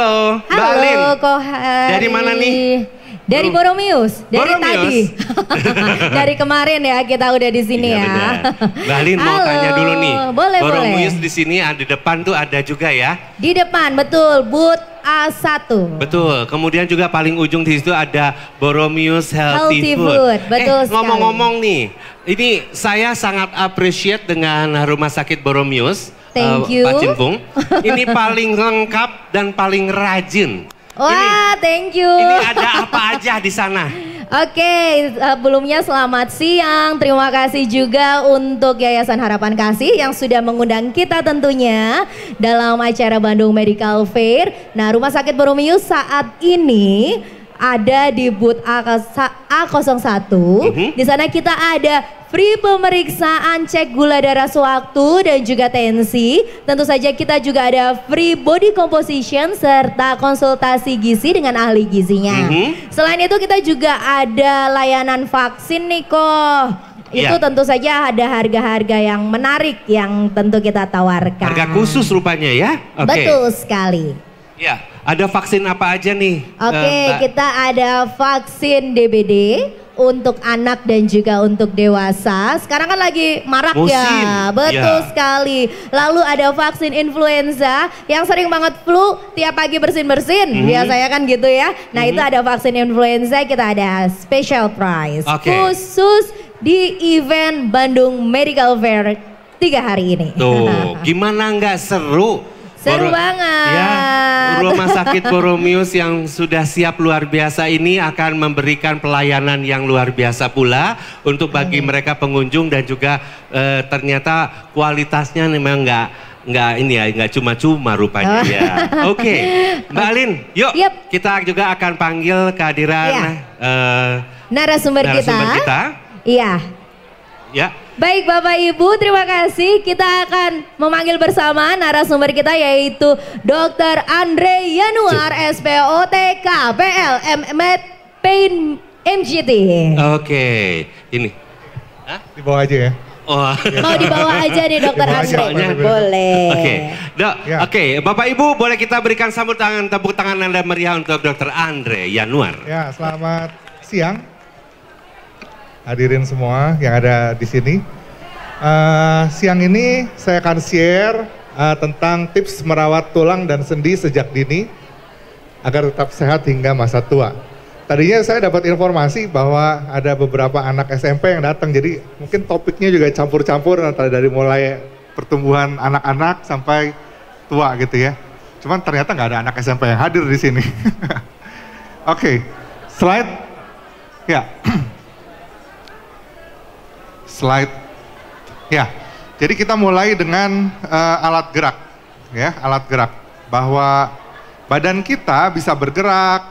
Halo, Mbak Alin. Halo, Kohari. Dari mana nih? Dari Boromius, dari tadi. Dari kemarin ya kita udah di sini ya. Mbak Alin mau tanya dulu nih. Boleh, Boromius di sini di depan tuh ada juga ya? Di depan, betul. Booth A1. Betul. Kemudian juga paling ujung di situ ada Boromius Healthy Food. Betul sekali. Ngomong-ngomong nih, ini saya sangat appreciate dengan Rumah Sakit Boromius. Thank you. Pak Cimpung. Ini paling lengkap dan paling rajin. Wah, thank you. Ini ada apa aja di sana? Oke, sebelumnya selamat siang. Terima kasih juga untuk Yayasan Harapan Kasih yang sudah mengundang kita tentunya dalam acara Bandung Medical Fair. Nah, Rumah Sakit Boromius saat ini ada di booth A01. Di sana kita ada free pemeriksaan cek gula darah sewaktu dan juga tensi. Tentu saja kita juga ada free body composition serta konsultasi gizi dengan ahli gizinya. Selain itu kita juga ada layanan vaksin nih kok. Itu tentu saja ada harga-harga yang menarik yang tentu kita tawarkan. Harga khusus rupanya ya? Betul sekali. Ya, ada vaksin apa aja nih? Kita ada vaksin DBD untuk anak dan juga untuk dewasa. Sekarang kan lagi marak ya. Betul sekali. Lalu ada vaksin influenza yang sering banget flu tiap pagi bersin-bersin. Biasanya kan gitu ya. Nah, itu ada vaksin influenza, kita ada special price khusus di event Bandung Medical Fair 3 hari ini. Tuh, gimana nggak seru? Seru banget. Ya, Rumah Sakit Boromius yang sudah siap luar biasa ini akan memberikan pelayanan yang luar biasa pula untuk bagi mereka pengunjung dan juga ternyata kualitasnya memang nggak cuma-cuma rupanya ya. Oke, Mbak Alin, yuk kita juga akan panggil kehadiran narasumber kita. Iya. Ya. Baik Bapak Ibu, terima kasih. Kita akan memanggil bersama narasumber kita yaitu Dr. Andre Yanuar, SPOTK, PL, Med, Pain, MGT. Oke, ini. Dibawa aja ya. Oh. Mau dibawa aja nih Dr. Andre. Boleh. Oke, Dok. Oke, Bapak Ibu boleh kita berikan tepuk tangan Anda meriah untuk Dr. Andre Yanuar. Ya, selamat siang. Hadirin semua yang ada di sini. Siang ini saya akan share tentang tips merawat tulang dan sendi sejak dini agar tetap sehat hingga masa tua. Tadinya saya dapat informasi bahwa ada beberapa anak SMP yang datang, jadi mungkin topiknya juga campur-campur antara dari mulai pertumbuhan anak-anak sampai tua gitu ya. Cuman ternyata nggak ada anak SMP yang hadir di sini. Oke, slide. Ya. Slide, ya. Jadi kita mulai dengan alat gerak, ya, alat gerak. Bahwa badan kita bisa bergerak,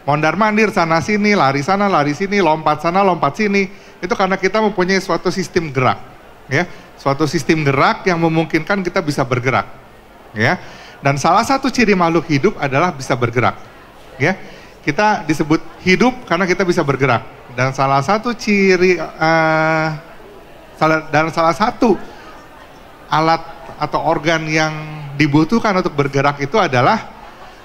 mondar-mandir sana sini, lari sana, lari sini, lompat sana, lompat sini. Itu karena kita mempunyai suatu sistem gerak, ya, suatu sistem gerak yang memungkinkan kita bisa bergerak, ya. Dan salah satu ciri makhluk hidup adalah bisa bergerak, ya. Kita disebut hidup karena kita bisa bergerak. Dan salah satu ciri salah satu alat atau organ yang dibutuhkan untuk bergerak itu adalah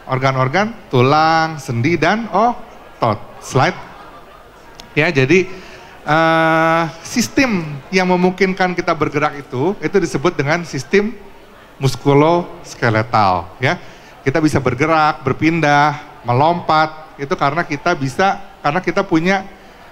organ-organ tulang, sendi, dan otot. Slide. Ya, jadi sistem yang memungkinkan kita bergerak itu disebut dengan sistem muskuloskeletal. Ya, kita bisa bergerak, berpindah, melompat. Itu karena kita punya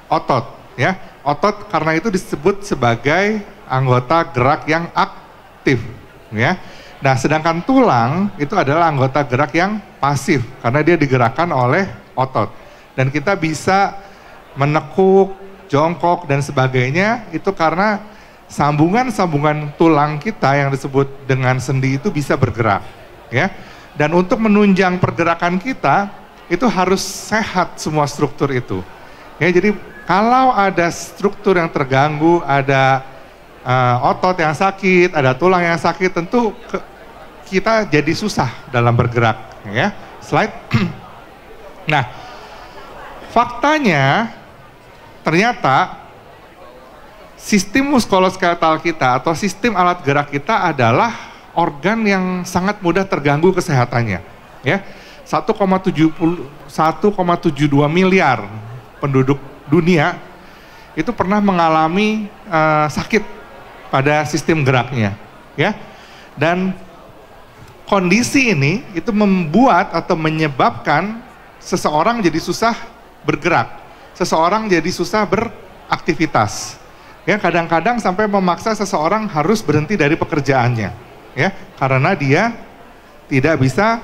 otot. Ya, otot karena itu disebut sebagai anggota gerak yang aktif, ya. Nah, sedangkan tulang itu adalah anggota gerak yang pasif karena dia digerakkan oleh otot. Dan kita bisa menekuk, jongkok dan sebagainya itu karena sambungan-sambungan tulang kita yang disebut dengan sendi itu bisa bergerak, ya. Dan untuk menunjang pergerakan kita itu harus sehat semua struktur itu. Ya, jadi kalau ada struktur yang terganggu, ada otot yang sakit, ada tulang yang sakit, tentu kita jadi susah dalam bergerak. Ya, slide. Nah, faktanya ternyata sistem muskuloskeletal kita atau sistem alat gerak kita adalah organ yang sangat mudah terganggu kesehatannya. Ya, 1,72 miliar penduduk dunia itu pernah mengalami sakit pada sistem geraknya, ya. Dan kondisi ini itu membuat atau menyebabkan seseorang jadi susah bergerak, seseorang jadi susah beraktivitas. Ya, kadang-kadang sampai memaksa seseorang harus berhenti dari pekerjaannya, ya, karena dia tidak bisa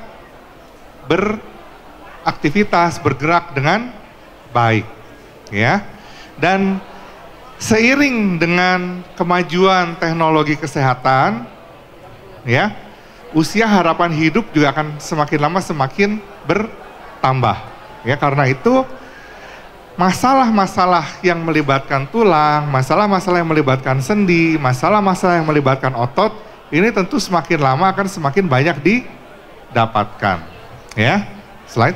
beraktivitas, bergerak dengan baik, ya. Dan seiring dengan kemajuan teknologi kesehatan, ya, usia harapan hidup juga akan semakin lama semakin bertambah. Ya, karena itu masalah-masalah yang melibatkan tulang, masalah-masalah yang melibatkan sendi, masalah-masalah yang melibatkan otot, ini tentu semakin lama akan semakin banyak didapatkan. Ya, slide.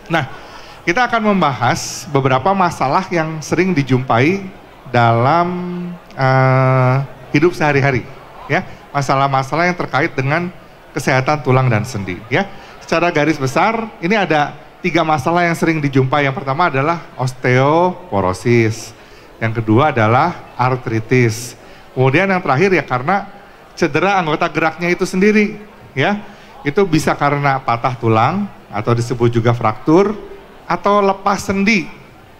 Nah, kita akan membahas beberapa masalah yang sering dijumpai dalam hidup sehari-hari. Ya, masalah-masalah yang terkait dengan kesehatan tulang dan sendi. Ya, secara garis besar ini ada 3 masalah yang sering dijumpai. Yang pertama adalah osteoporosis, yang kedua adalah artritis, kemudian yang terakhir ya karena cedera anggota geraknya itu sendiri. Ya, itu bisa karena patah tulang atau disebut juga fraktur, atau lepas sendi,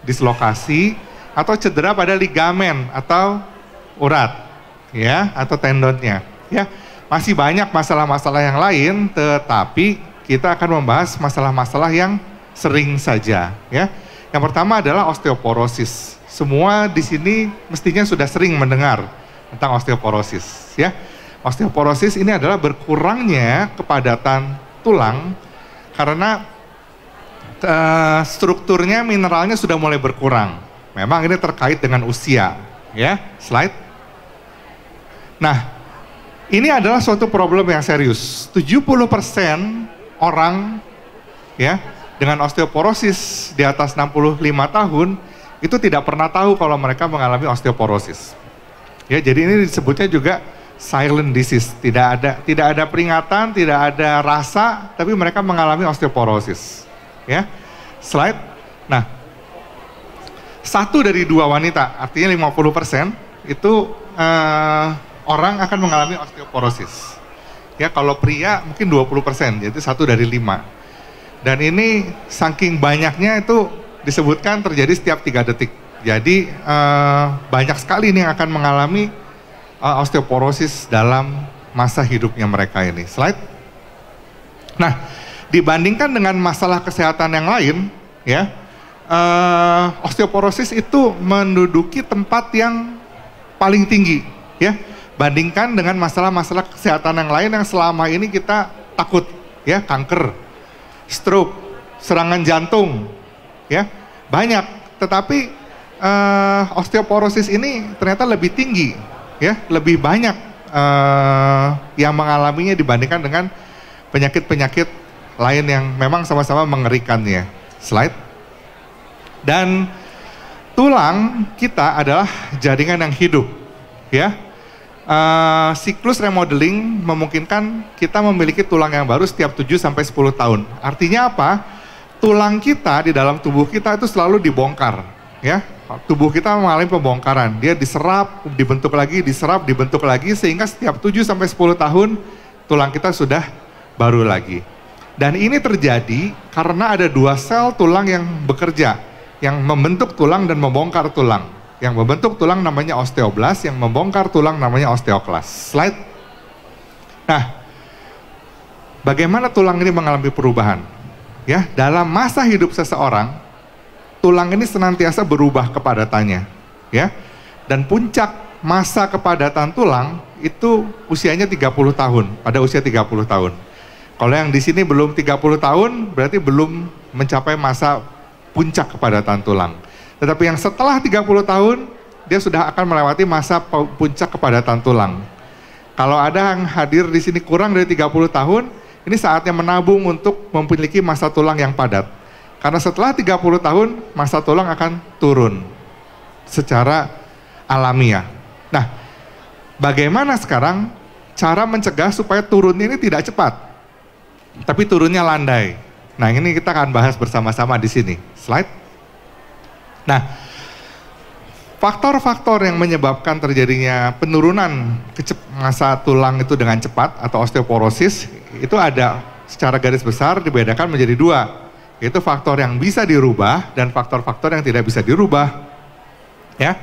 dislokasi, atau cedera pada ligamen atau urat, ya, atau tendonnya. Ya, masih banyak masalah-masalah yang lain, tetapi kita akan membahas masalah-masalah yang sering saja. Ya, yang pertama adalah osteoporosis. Semua di sini mestinya sudah sering mendengar tentang osteoporosis. Ya, osteoporosis ini adalah berkurangnya kepadatan tulang karena strukturnya, mineralnya sudah mulai berkurang. Memang ini terkait dengan usia. Ya, slide. Nah, ini adalah suatu problem yang serius. 70% orang, ya, dengan osteoporosis di atas 65 tahun itu tidak pernah tahu kalau mereka mengalami osteoporosis. Ya, jadi ini disebutnya juga silent disease. Tidak ada peringatan, tidak ada rasa, tapi mereka mengalami osteoporosis. Ya, slide. Nah, 1 dari 2 wanita, artinya 50% itu orang akan mengalami osteoporosis. Ya, kalau pria mungkin 20%, jadi 1 dari 5. Dan ini saking banyaknya itu disebutkan terjadi setiap 3 detik. Jadi banyak sekali nih yang akan mengalami osteoporosis dalam masa hidupnya mereka ini. Slide. Nah, dibandingkan dengan masalah kesehatan yang lain, ya, osteoporosis itu menduduki tempat yang paling tinggi, ya. Bandingkan dengan masalah-masalah kesehatan yang lain yang selama ini kita takut, ya, kanker, stroke, serangan jantung, ya, banyak. Tetapi osteoporosis ini ternyata lebih tinggi, ya, lebih banyak yang mengalaminya dibandingkan dengan penyakit-penyakit lain yang memang sama-sama mengerikannya. Slide. Dan tulang kita adalah jaringan yang hidup, ya. Siklus remodeling memungkinkan kita memiliki tulang yang baru setiap 7-10 tahun. Artinya apa? Tulang kita di dalam tubuh kita itu selalu dibongkar, ya. Tubuh kita mengalami pembongkaran. Dia diserap, dibentuk lagi, diserap, dibentuk lagi, sehingga setiap 7-10 tahun tulang kita sudah baru lagi. Dan ini terjadi karena ada 2 sel tulang yang bekerja, yang membentuk tulang dan membongkar tulang. Yang membentuk tulang namanya osteoblas, yang membongkar tulang namanya osteoklas. Slide. Nah, bagaimana tulang ini mengalami perubahan? Ya, dalam masa hidup seseorang, tulang ini senantiasa berubah kepadatannya. Ya, dan puncak masa kepadatan tulang itu usianya 30 tahun, pada usia 30 tahun. Kalau yang di sini belum 30 tahun, berarti belum mencapai masa puncak kepadatan tulang. Tetapi yang setelah 30 tahun, dia sudah akan melewati masa puncak kepadatan tulang. Kalau ada yang hadir di sini kurang dari 30 tahun, ini saatnya menabung untuk memiliki masa tulang yang padat. Karena setelah 30 tahun, masa tulang akan turun secara alamiah. Nah, bagaimana sekarang cara mencegah supaya turunnya ini tidak cepat? tapi turunnya landai. Nah, ini kita akan bahas bersama-sama di sini. Slide. Nah, faktor-faktor yang menyebabkan terjadinya penurunan massa tulang itu dengan cepat atau osteoporosis itu ada secara garis besar dibedakan menjadi dua, yaitu faktor yang bisa dirubah dan faktor-faktor yang tidak bisa dirubah. Ya,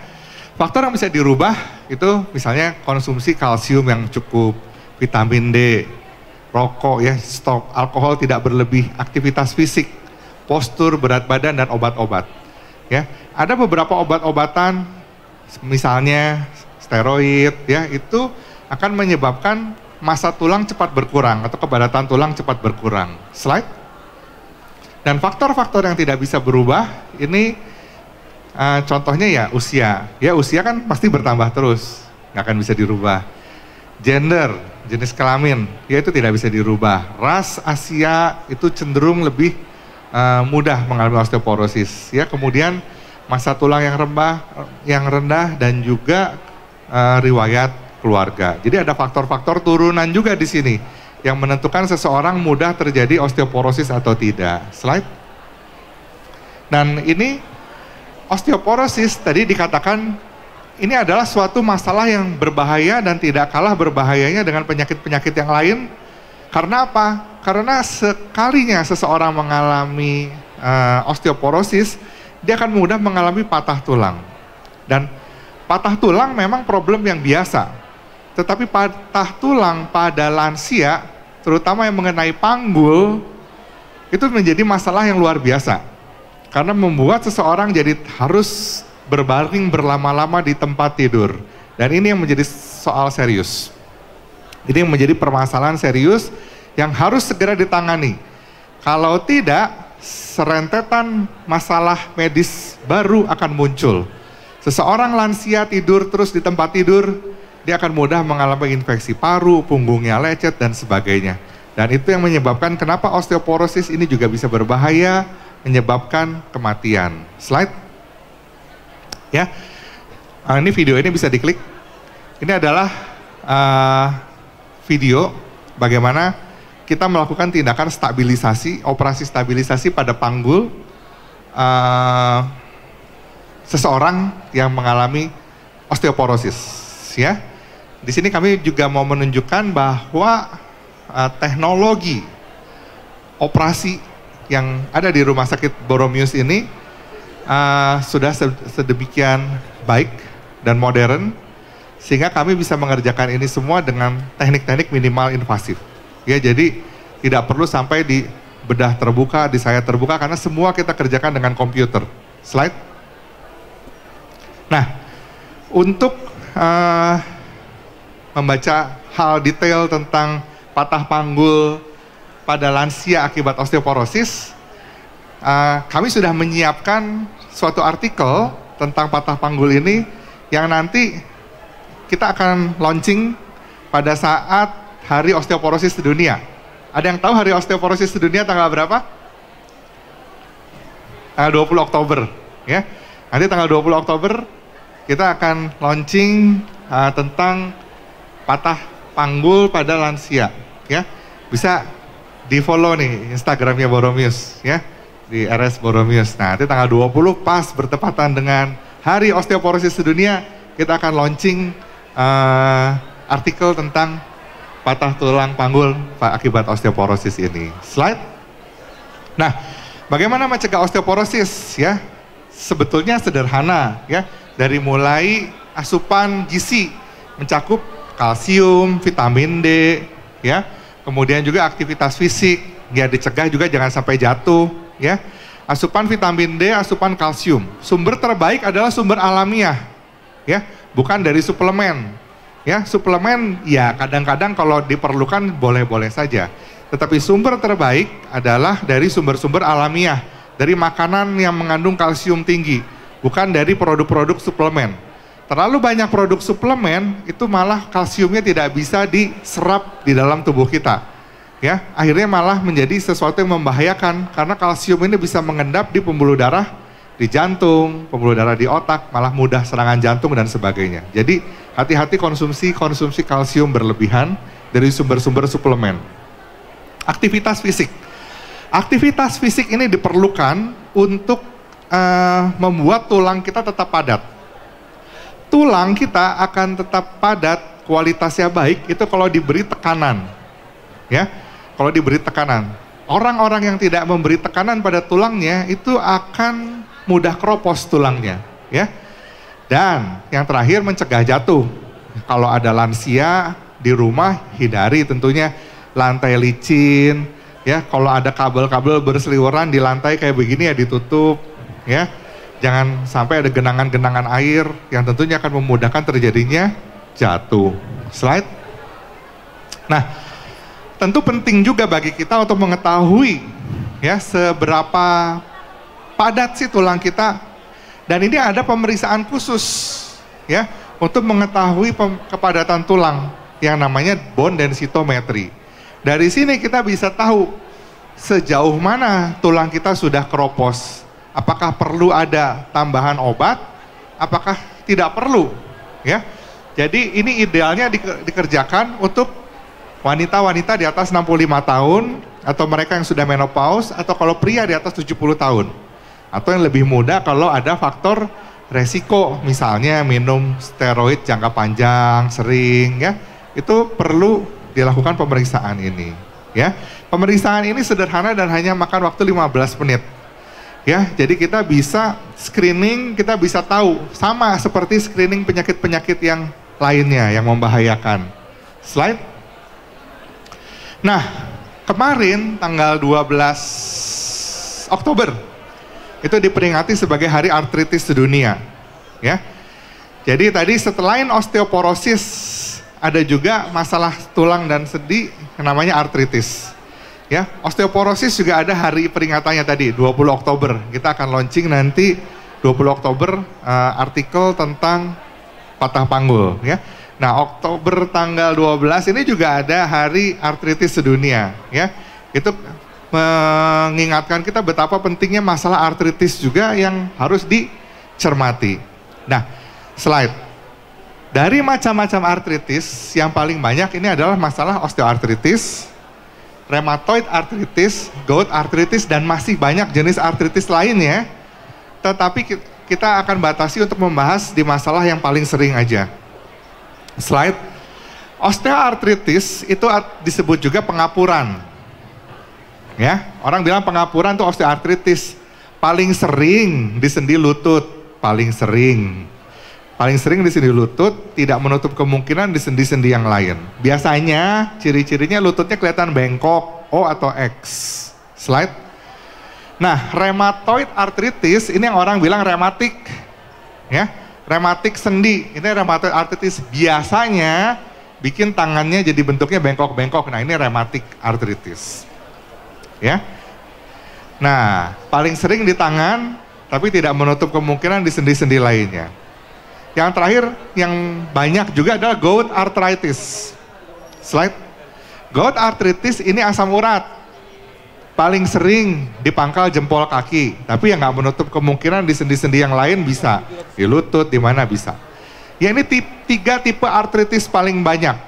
faktor yang bisa dirubah itu misalnya konsumsi kalsium yang cukup, vitamin D, rokok ya, stop alkohol tidak berlebih, aktivitas fisik, postur, berat badan dan obat-obat. Ya, ada beberapa obat-obatan misalnya steroid ya, itu akan menyebabkan massa tulang cepat berkurang atau kepadatan tulang cepat berkurang. Slide. Dan faktor-faktor yang tidak bisa berubah ini contohnya ya usia kan pasti bertambah terus, nggak akan bisa dirubah. Gender, jenis kelamin, ya itu tidak bisa dirubah. Ras Asia itu cenderung lebih mudah mengalami osteoporosis. Ya, kemudian massa tulang yang rendah dan juga riwayat keluarga. Jadi ada faktor-faktor turunan juga di sini yang menentukan seseorang mudah terjadi osteoporosis atau tidak. Slide. Dan ini osteoporosis tadi dikatakan ini adalah suatu masalah yang berbahaya dan tidak kalah berbahayanya dengan penyakit-penyakit yang lain. Karena apa? Karena sekalinya seseorang mengalami osteoporosis, dia akan mudah mengalami patah tulang. Dan patah tulang memang problem yang biasa. Tetapi patah tulang pada lansia, terutama yang mengenai panggul, itu menjadi masalah yang luar biasa. Karena membuat seseorang jadi harus berbaring berlama-lama di tempat tidur. Dan ini yang menjadi soal serius. Ini yang menjadi permasalahan serius yang harus segera ditangani. Kalau tidak, serentetan masalah medis baru akan muncul. Seseorang lansia tidur terus di tempat tidur, dia akan mudah mengalami infeksi paru, punggungnya lecet, dan sebagainya. Dan itu yang menyebabkan kenapa osteoporosis ini juga bisa berbahaya, menyebabkan kematian. Slide. Ya, ini video ini bisa diklik. Ini adalah video bagaimana kita melakukan tindakan stabilisasi, operasi stabilisasi pada panggul seseorang yang mengalami osteoporosis. Ya, di sini kami juga mau menunjukkan bahwa teknologi operasi yang ada di Rumah Sakit Boromius ini sudah sedemikian baik dan modern sehingga kami bisa mengerjakan ini semua dengan teknik-teknik minimal invasif. Ya, jadi tidak perlu sampai di bedah terbuka, di sayat terbuka, karena semua kita kerjakan dengan komputer. Slide. Nah, untuk membaca hal detail tentang patah panggul pada lansia akibat osteoporosis, kami sudah menyiapkan suatu artikel tentang patah panggul ini yang nanti kita akan launching pada saat Hari Osteoporosis Sedunia. Ada yang tahu Hari Osteoporosis Sedunia tanggal berapa? Tanggal 20 Oktober. Ya. Nanti tanggal 20 Oktober kita akan launching tentang patah panggul pada lansia. Ya. Bisa di follow nih Instagramnya Boromius. Ya. Di RS Boromius. Nah, nanti tanggal 20 pas bertepatan dengan Hari Osteoporosis Sedunia, kita akan launching artikel tentang patah tulang panggul akibat osteoporosis ini. Slide. Nah, bagaimana mencegah osteoporosis ya? Sebetulnya sederhana ya. Dari mulai asupan gizi mencakup kalsium, vitamin D ya. Kemudian juga aktivitas fisik, ya dicegah juga jangan sampai jatuh. Ya, asupan vitamin D, asupan kalsium. Sumber terbaik adalah sumber alamiah, ya, bukan dari suplemen. Ya, suplemen ya kadang-kadang kalau diperlukan boleh-boleh saja. Tetapi sumber terbaik adalah dari sumber-sumber alamiah, dari makanan yang mengandung kalsium tinggi, bukan dari produk-produk suplemen. Terlalu banyak produk suplemen itu malah kalsiumnya tidak bisa diserap di dalam tubuh kita. Ya, akhirnya malah menjadi sesuatu yang membahayakan karena kalsium ini bisa mengendap di pembuluh darah, di jantung, pembuluh darah di otak, malah mudah serangan jantung dan sebagainya. Jadi hati-hati konsumsi kalsium berlebihan dari sumber-sumber suplemen. Aktivitas fisik. Aktivitas fisik ini diperlukan untuk membuat tulang kita tetap padat. Tulang kita akan tetap padat, kualitasnya baik itu kalau diberi tekanan. Ya, kalau diberi tekanan. Orang-orang yang tidak memberi tekanan pada tulangnya itu akan mudah keropos tulangnya, ya. Dan yang terakhir mencegah jatuh. Kalau ada lansia di rumah, hindari tentunya lantai licin, ya. Kalau ada kabel-kabel berseliweran di lantai kayak begini ya ditutup, ya. Jangan sampai ada genangan-genangan air yang tentunya akan memudahkan terjadinya jatuh. Slide. Nah, tentu penting juga bagi kita untuk mengetahui ya seberapa padat sih tulang kita. Dan ini ada pemeriksaan khusus ya untuk mengetahui kepadatan tulang yang namanya bone densitometry. Dari sini kita bisa tahu sejauh mana tulang kita sudah keropos. Apakah perlu ada tambahan obat? Apakah tidak perlu? Ya. Jadi ini idealnya dikerjakan untuk wanita-wanita di atas 65 tahun atau mereka yang sudah menopause atau kalau pria di atas 70 tahun. Atau yang lebih muda kalau ada faktor resiko, misalnya minum steroid jangka panjang, sering ya. Itu perlu dilakukan pemeriksaan ini, ya. Pemeriksaan ini sederhana dan hanya makan waktu 15 menit. Ya, jadi kita bisa screening, kita bisa tahu sama seperti screening penyakit-penyakit yang lainnya yang membahayakan. Slide. Nah, kemarin tanggal 12 Oktober itu diperingati sebagai Hari Artritis Sedunia, ya. Jadi tadi selain osteoporosis ada juga masalah tulang dan sendi yang namanya artritis. Ya, osteoporosis juga ada hari peringatannya tadi 20 Oktober. Kita akan launching nanti 20 Oktober artikel tentang patah panggul ya. Nah, Oktober tanggal 12 ini juga ada Hari Artritis Sedunia ya. Itu mengingatkan kita betapa pentingnya masalah artritis juga yang harus dicermati. Nah, slide. Dari macam-macam artritis yang paling banyak ini adalah masalah osteoartritis, rheumatoid arthritis, gout arthritis, dan masih banyak jenis artritis lainnya. Tetapi kita akan batasi untuk membahas di masalah yang paling sering aja. Slide. Osteoartritis itu disebut juga pengapuran. Ya, orang bilang pengapuran itu osteoartritis. Paling sering di sendi lutut, paling sering. Paling sering di sendi lutut, tidak menutup kemungkinan di sendi-sendi yang lain. Biasanya ciri-cirinya lututnya kelihatan bengkok, O atau X. Slide. Nah, rheumatoid arthritis ini yang orang bilang rematik. Ya, rematik sendi. Ini rheumatoid arthritis biasanya bikin tangannya jadi bentuknya bengkok-bengkok. Nah, ini rheumatic arthritis. Ya. Nah, paling sering di tangan tapi tidak menutup kemungkinan di sendi-sendi lainnya. Yang terakhir, yang banyak juga adalah gout arthritis. Slide. Gout arthritis ini asam urat. Paling sering di pangkal jempol kaki. Tapi yang nggak menutup kemungkinan di sendi-sendi yang lain bisa. Di lutut, di mana bisa. Ya, ini tiga tipe arthritis paling banyak.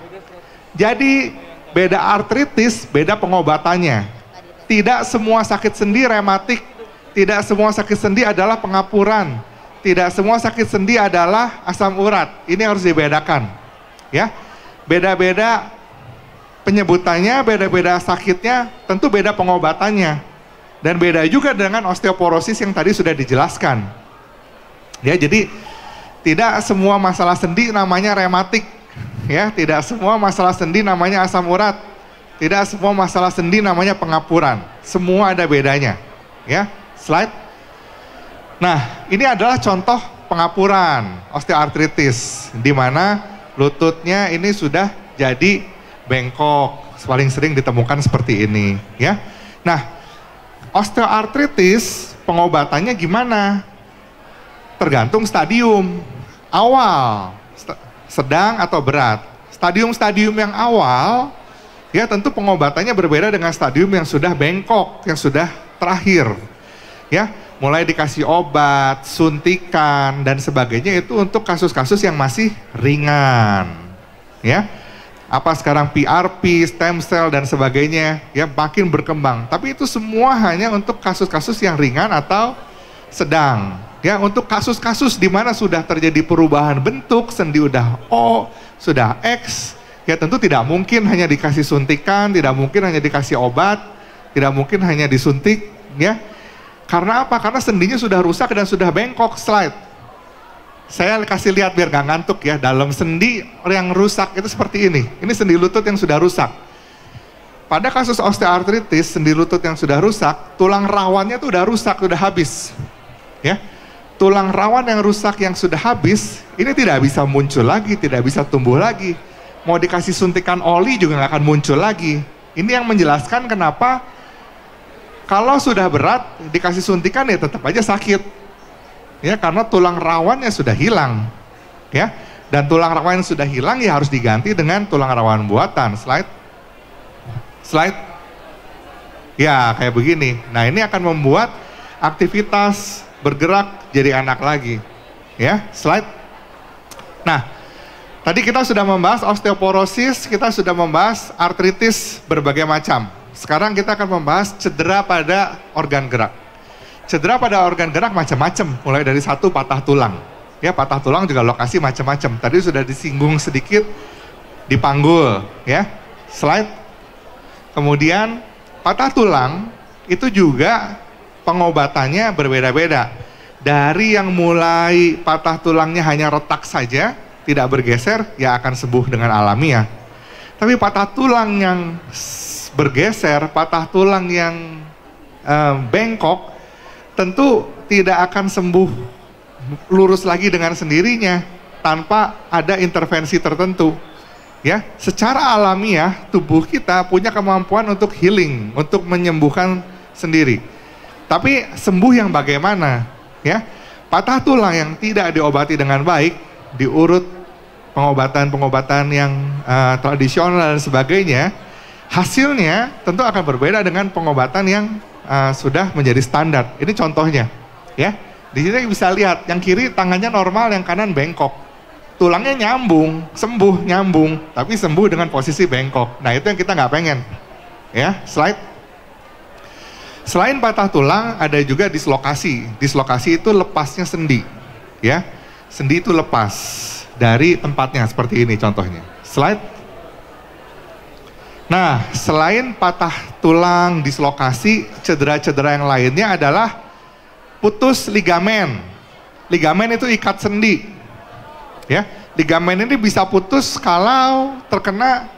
Jadi beda arthritis, beda pengobatannya. Tidak semua sakit sendi rematik. Tidak semua sakit sendi adalah pengapuran. Tidak semua sakit sendi adalah asam urat. Ini harus dibedakan. Ya, beda-beda penyebutannya, beda-beda sakitnya, tentu beda pengobatannya. Dan beda juga dengan osteoporosis yang tadi sudah dijelaskan. Ya, jadi tidak semua masalah sendi namanya rematik. Ya, tidak semua masalah sendi namanya asam urat. Tidak semua masalah sendi namanya pengapuran. Semua ada bedanya. Ya, slide. Nah, ini adalah contoh pengapuran osteoartritis di mana lututnya ini sudah jadi bengkok, paling sering ditemukan seperti ini, ya. Nah, osteoartritis pengobatannya gimana? Tergantung stadium. Awal, sedang atau berat. Stadium-stadium yang awal, ya tentu pengobatannya berbeda dengan stadium yang sudah bengkok, yang sudah terakhir, ya. Mulai dikasih obat, suntikan, dan sebagainya itu untuk kasus-kasus yang masih ringan. Ya, apa sekarang PRP, stem cell dan sebagainya ya makin berkembang. Tapi itu semua hanya untuk kasus-kasus yang ringan atau sedang. Ya, untuk kasus-kasus di mana sudah terjadi perubahan bentuk, sendi udah O, sudah X, ya tentu tidak mungkin hanya dikasih suntikan, tidak mungkin hanya dikasih obat, tidak mungkin hanya disuntik, ya. Karena apa? Karena sendinya sudah rusak dan sudah bengkok. Slide. Saya kasih lihat biar gak ngantuk ya, dalam sendi yang rusak itu seperti ini. Ini sendi lutut yang sudah rusak. Pada kasus osteoartritis, sendi lutut yang sudah rusak, tulang rawannya tuh udah rusak, udah habis. Ya, tulang rawan yang rusak yang sudah habis, ini tidak bisa muncul lagi, tidak bisa tumbuh lagi. Mau dikasih suntikan oli juga nggak akan muncul lagi. Ini yang menjelaskan kenapa kalau sudah berat, dikasih suntikan ya tetap aja sakit. Ya, karena tulang rawannya sudah hilang, ya, dan tulang rawan yang sudah hilang ya harus diganti dengan tulang rawan buatan. Slide, ya kayak begini. Nah ini akan membuat aktivitas bergerak jadi enak lagi, ya. Slide. Nah, tadi kita sudah membahas osteoporosis, kita sudah membahas artritis berbagai macam. Sekarang kita akan membahas cedera pada organ gerak. Cedera pada organ gerak macam-macam, mulai dari satu patah tulang. Ya, patah tulang juga lokasi macam-macam. Tadi sudah disinggung sedikit di panggul, ya. Slide. Kemudian patah tulang itu juga pengobatannya berbeda-beda. Dari yang mulai patah tulangnya hanya retak saja, tidak bergeser, ya akan sembuh dengan alamiah. Tapi patah tulang yang bergeser, patah tulang yang bengkok, tentu tidak akan sembuh lurus lagi dengan sendirinya tanpa ada intervensi tertentu. Ya, secara alamiah tubuh kita punya kemampuan untuk healing, untuk menyembuhkan sendiri. Tapi sembuh yang bagaimana? Ya, patah tulang yang tidak diobati dengan baik, diurut pengobatan-pengobatan yang tradisional dan sebagainya, hasilnya tentu akan berbeda dengan pengobatan yang sudah menjadi standar. Ini contohnya, ya. Di sini bisa lihat, yang kiri tangannya normal, yang kanan bengkok. Tulangnya nyambung, sembuh nyambung, tapi sembuh dengan posisi bengkok. Nah itu yang kita nggak pengen, ya. Slide. Selain patah tulang, ada juga dislokasi. Dislokasi itu lepasnya sendi, ya. Sendi itu lepas dari tempatnya, seperti ini contohnya. Slide. Nah, selain patah tulang, dislokasi, cedera-cedera yang lainnya adalah putus ligamen. Ligamen itu ikat sendi. Ya, ligamen ini bisa putus kalau terkena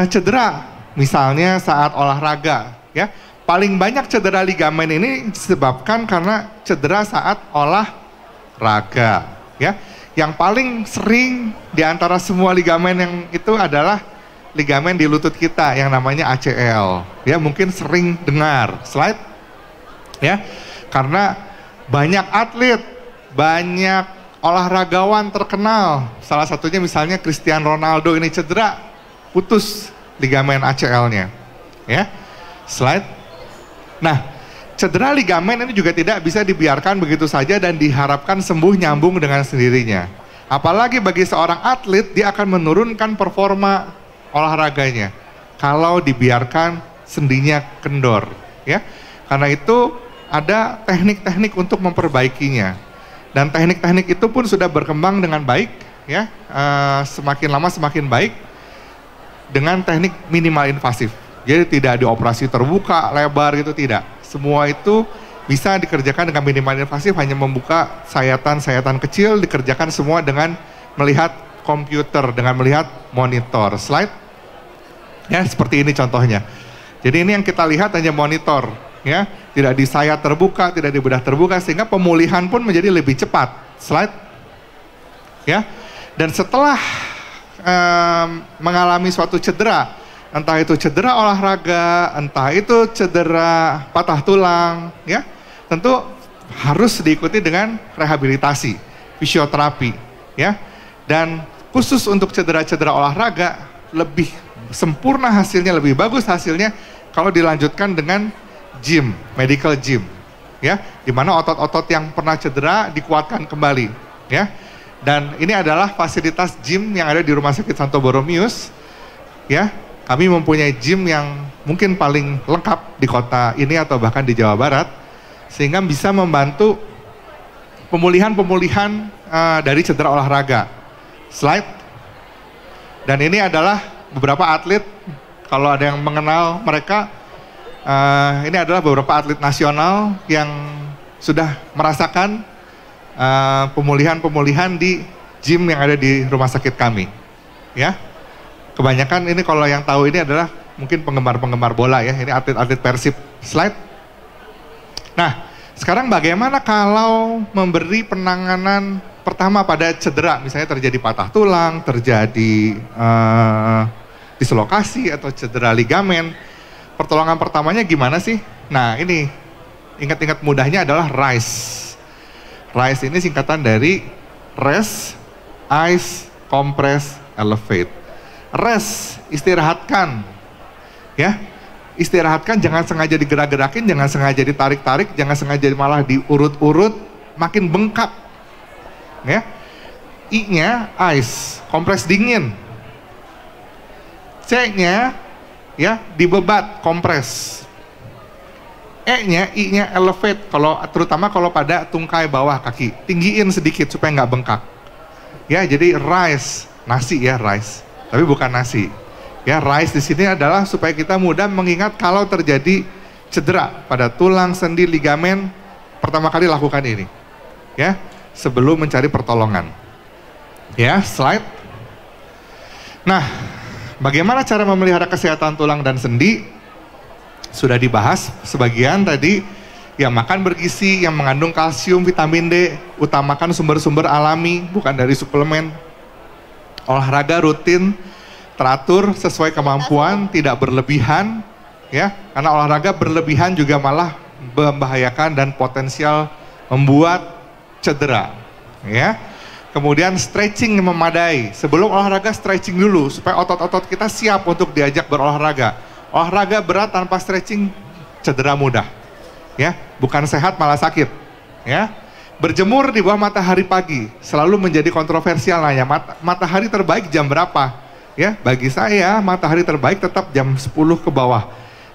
cedera, misalnya saat olahraga. Ya, paling banyak cedera ligamen ini disebabkan karena cedera saat olahraga. Ya, yang paling sering di antara semua ligamen yang itu adalah ligamen di lutut kita yang namanya ACL. Ya, mungkin sering dengar. Slide. Ya, karena banyak atlet, banyak olahragawan terkenal. Salah satunya misalnya Cristiano Ronaldo ini cedera, putus ligamen ACL-nya. Ya. Slide. Nah, cedera ligamen ini juga tidak bisa dibiarkan begitu saja dan diharapkan sembuh nyambung dengan sendirinya. Apalagi bagi seorang atlet, dia akan menurunkan performa olahraganya kalau dibiarkan sendinya kendor, ya. Karena itu ada teknik-teknik untuk memperbaikinya, dan teknik-teknik itu pun sudah berkembang dengan baik, ya. Semakin lama semakin baik dengan teknik minimal invasif. Jadi tidak dioperasi terbuka lebar gitu, tidak. Semua itu bisa dikerjakan dengan minimal invasif, hanya membuka sayatan-sayatan kecil, dikerjakan semua dengan melihat komputer, dengan melihat monitor. Slide. Ya, seperti ini contohnya. Jadi ini yang kita lihat hanya monitor, ya. Tidak di sayat terbuka, tidak di bedah terbuka, sehingga pemulihan pun menjadi lebih cepat. Slide. Ya. Dan setelah mengalami suatu cedera, entah itu cedera olahraga, entah itu cedera patah tulang, ya, tentu harus diikuti dengan rehabilitasi, fisioterapi, ya. Dan khusus untuk cedera-cedera olahraga, lebih sempurna hasilnya, lebih bagus hasilnya kalau dilanjutkan dengan gym, medical gym, ya, di mana otot-otot yang pernah cedera dikuatkan kembali, ya. Dan ini adalah fasilitas gym yang ada di Rumah Sakit Santo Boromius. ya, kami mempunyai gym yang mungkin paling lengkap di kota ini atau bahkan di Jawa Barat, sehingga bisa membantu pemulihan-pemulihan dari cedera olahraga. Slide. Dan ini adalah beberapa atlet, kalau ada yang mengenal mereka, ini adalah beberapa atlet nasional yang sudah merasakan pemulihan-pemulihan di gym yang ada di rumah sakit kami. Ya, kebanyakan ini kalau yang tahu ini adalah mungkin penggemar-penggemar bola ya, ini atlet-atlet Persib. Slide. Nah, sekarang bagaimana kalau memberi penanganan pertama pada cedera, misalnya terjadi patah tulang, terjadi dislokasi atau cedera ligamen. Pertolongan pertamanya gimana sih? Nah ini, ingat-ingat mudahnya adalah RICE. RICE ini singkatan dari Rest, Ice, Compress, Elevate. Rest, istirahatkan. Ya, istirahatkan, jangan sengaja digerak-gerakin, jangan sengaja ditarik-tarik, jangan sengaja malah diurut-urut, makin bengkak. Ya, I-nya ice, kompres dingin. C-nya ya dibebat, kompres. E-nya, I-nya elevate, terutama kalau pada tungkai bawah kaki, tinggiin sedikit supaya nggak bengkak. Ya, jadi rise, nasi ya rise, tapi bukan nasi. Ya, rise di sini adalah supaya kita mudah mengingat kalau terjadi cedera pada tulang, sendi, ligamen, pertama kali lakukan ini. Ya, sebelum mencari pertolongan. Ya, slide. Nah, bagaimana cara memelihara kesehatan tulang dan sendi? Sudah dibahas sebagian tadi, yang makan bergizi, yang mengandung kalsium, vitamin D, utamakan sumber-sumber alami, bukan dari suplemen. Olahraga rutin, teratur sesuai kemampuan, tidak berlebihan, ya, karena olahraga berlebihan juga malah membahayakan dan potensial membuat cedera, ya. Kemudian stretching yang memadai. Sebelum olahraga stretching dulu supaya otot-otot kita siap untuk diajak berolahraga. Olahraga berat tanpa stretching cedera mudah. Ya, bukan sehat malah sakit, ya. Berjemur di bawah matahari pagi selalu menjadi kontroversial nanya matahari terbaik jam berapa? Ya, bagi saya matahari terbaik tetap jam 10 ke bawah.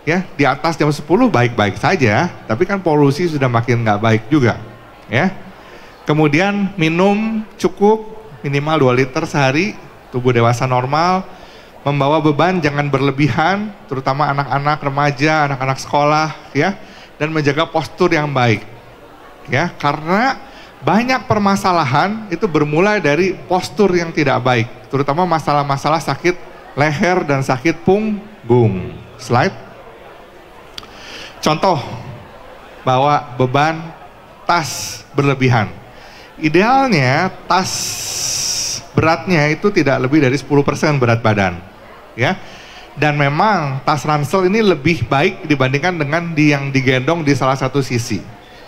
Ya, di atas jam 10 baik-baik saja, tapi kan polusi sudah makin nggak baik juga, ya. Kemudian minum cukup minimal 2 liter sehari, tubuh dewasa normal. Membawa beban jangan berlebihan, terutama anak-anak remaja, anak-anak sekolah, ya. Dan menjaga postur yang baik, ya. Karena banyak permasalahan itu bermula dari postur yang tidak baik, terutama masalah-masalah sakit leher dan sakit punggung. Slide. Contoh, bawa beban tas berlebihan. Idealnya tas beratnya itu tidak lebih dari 10% berat badan, ya. Dan memang tas ransel ini lebih baik dibandingkan dengan yang digendong di salah satu sisi,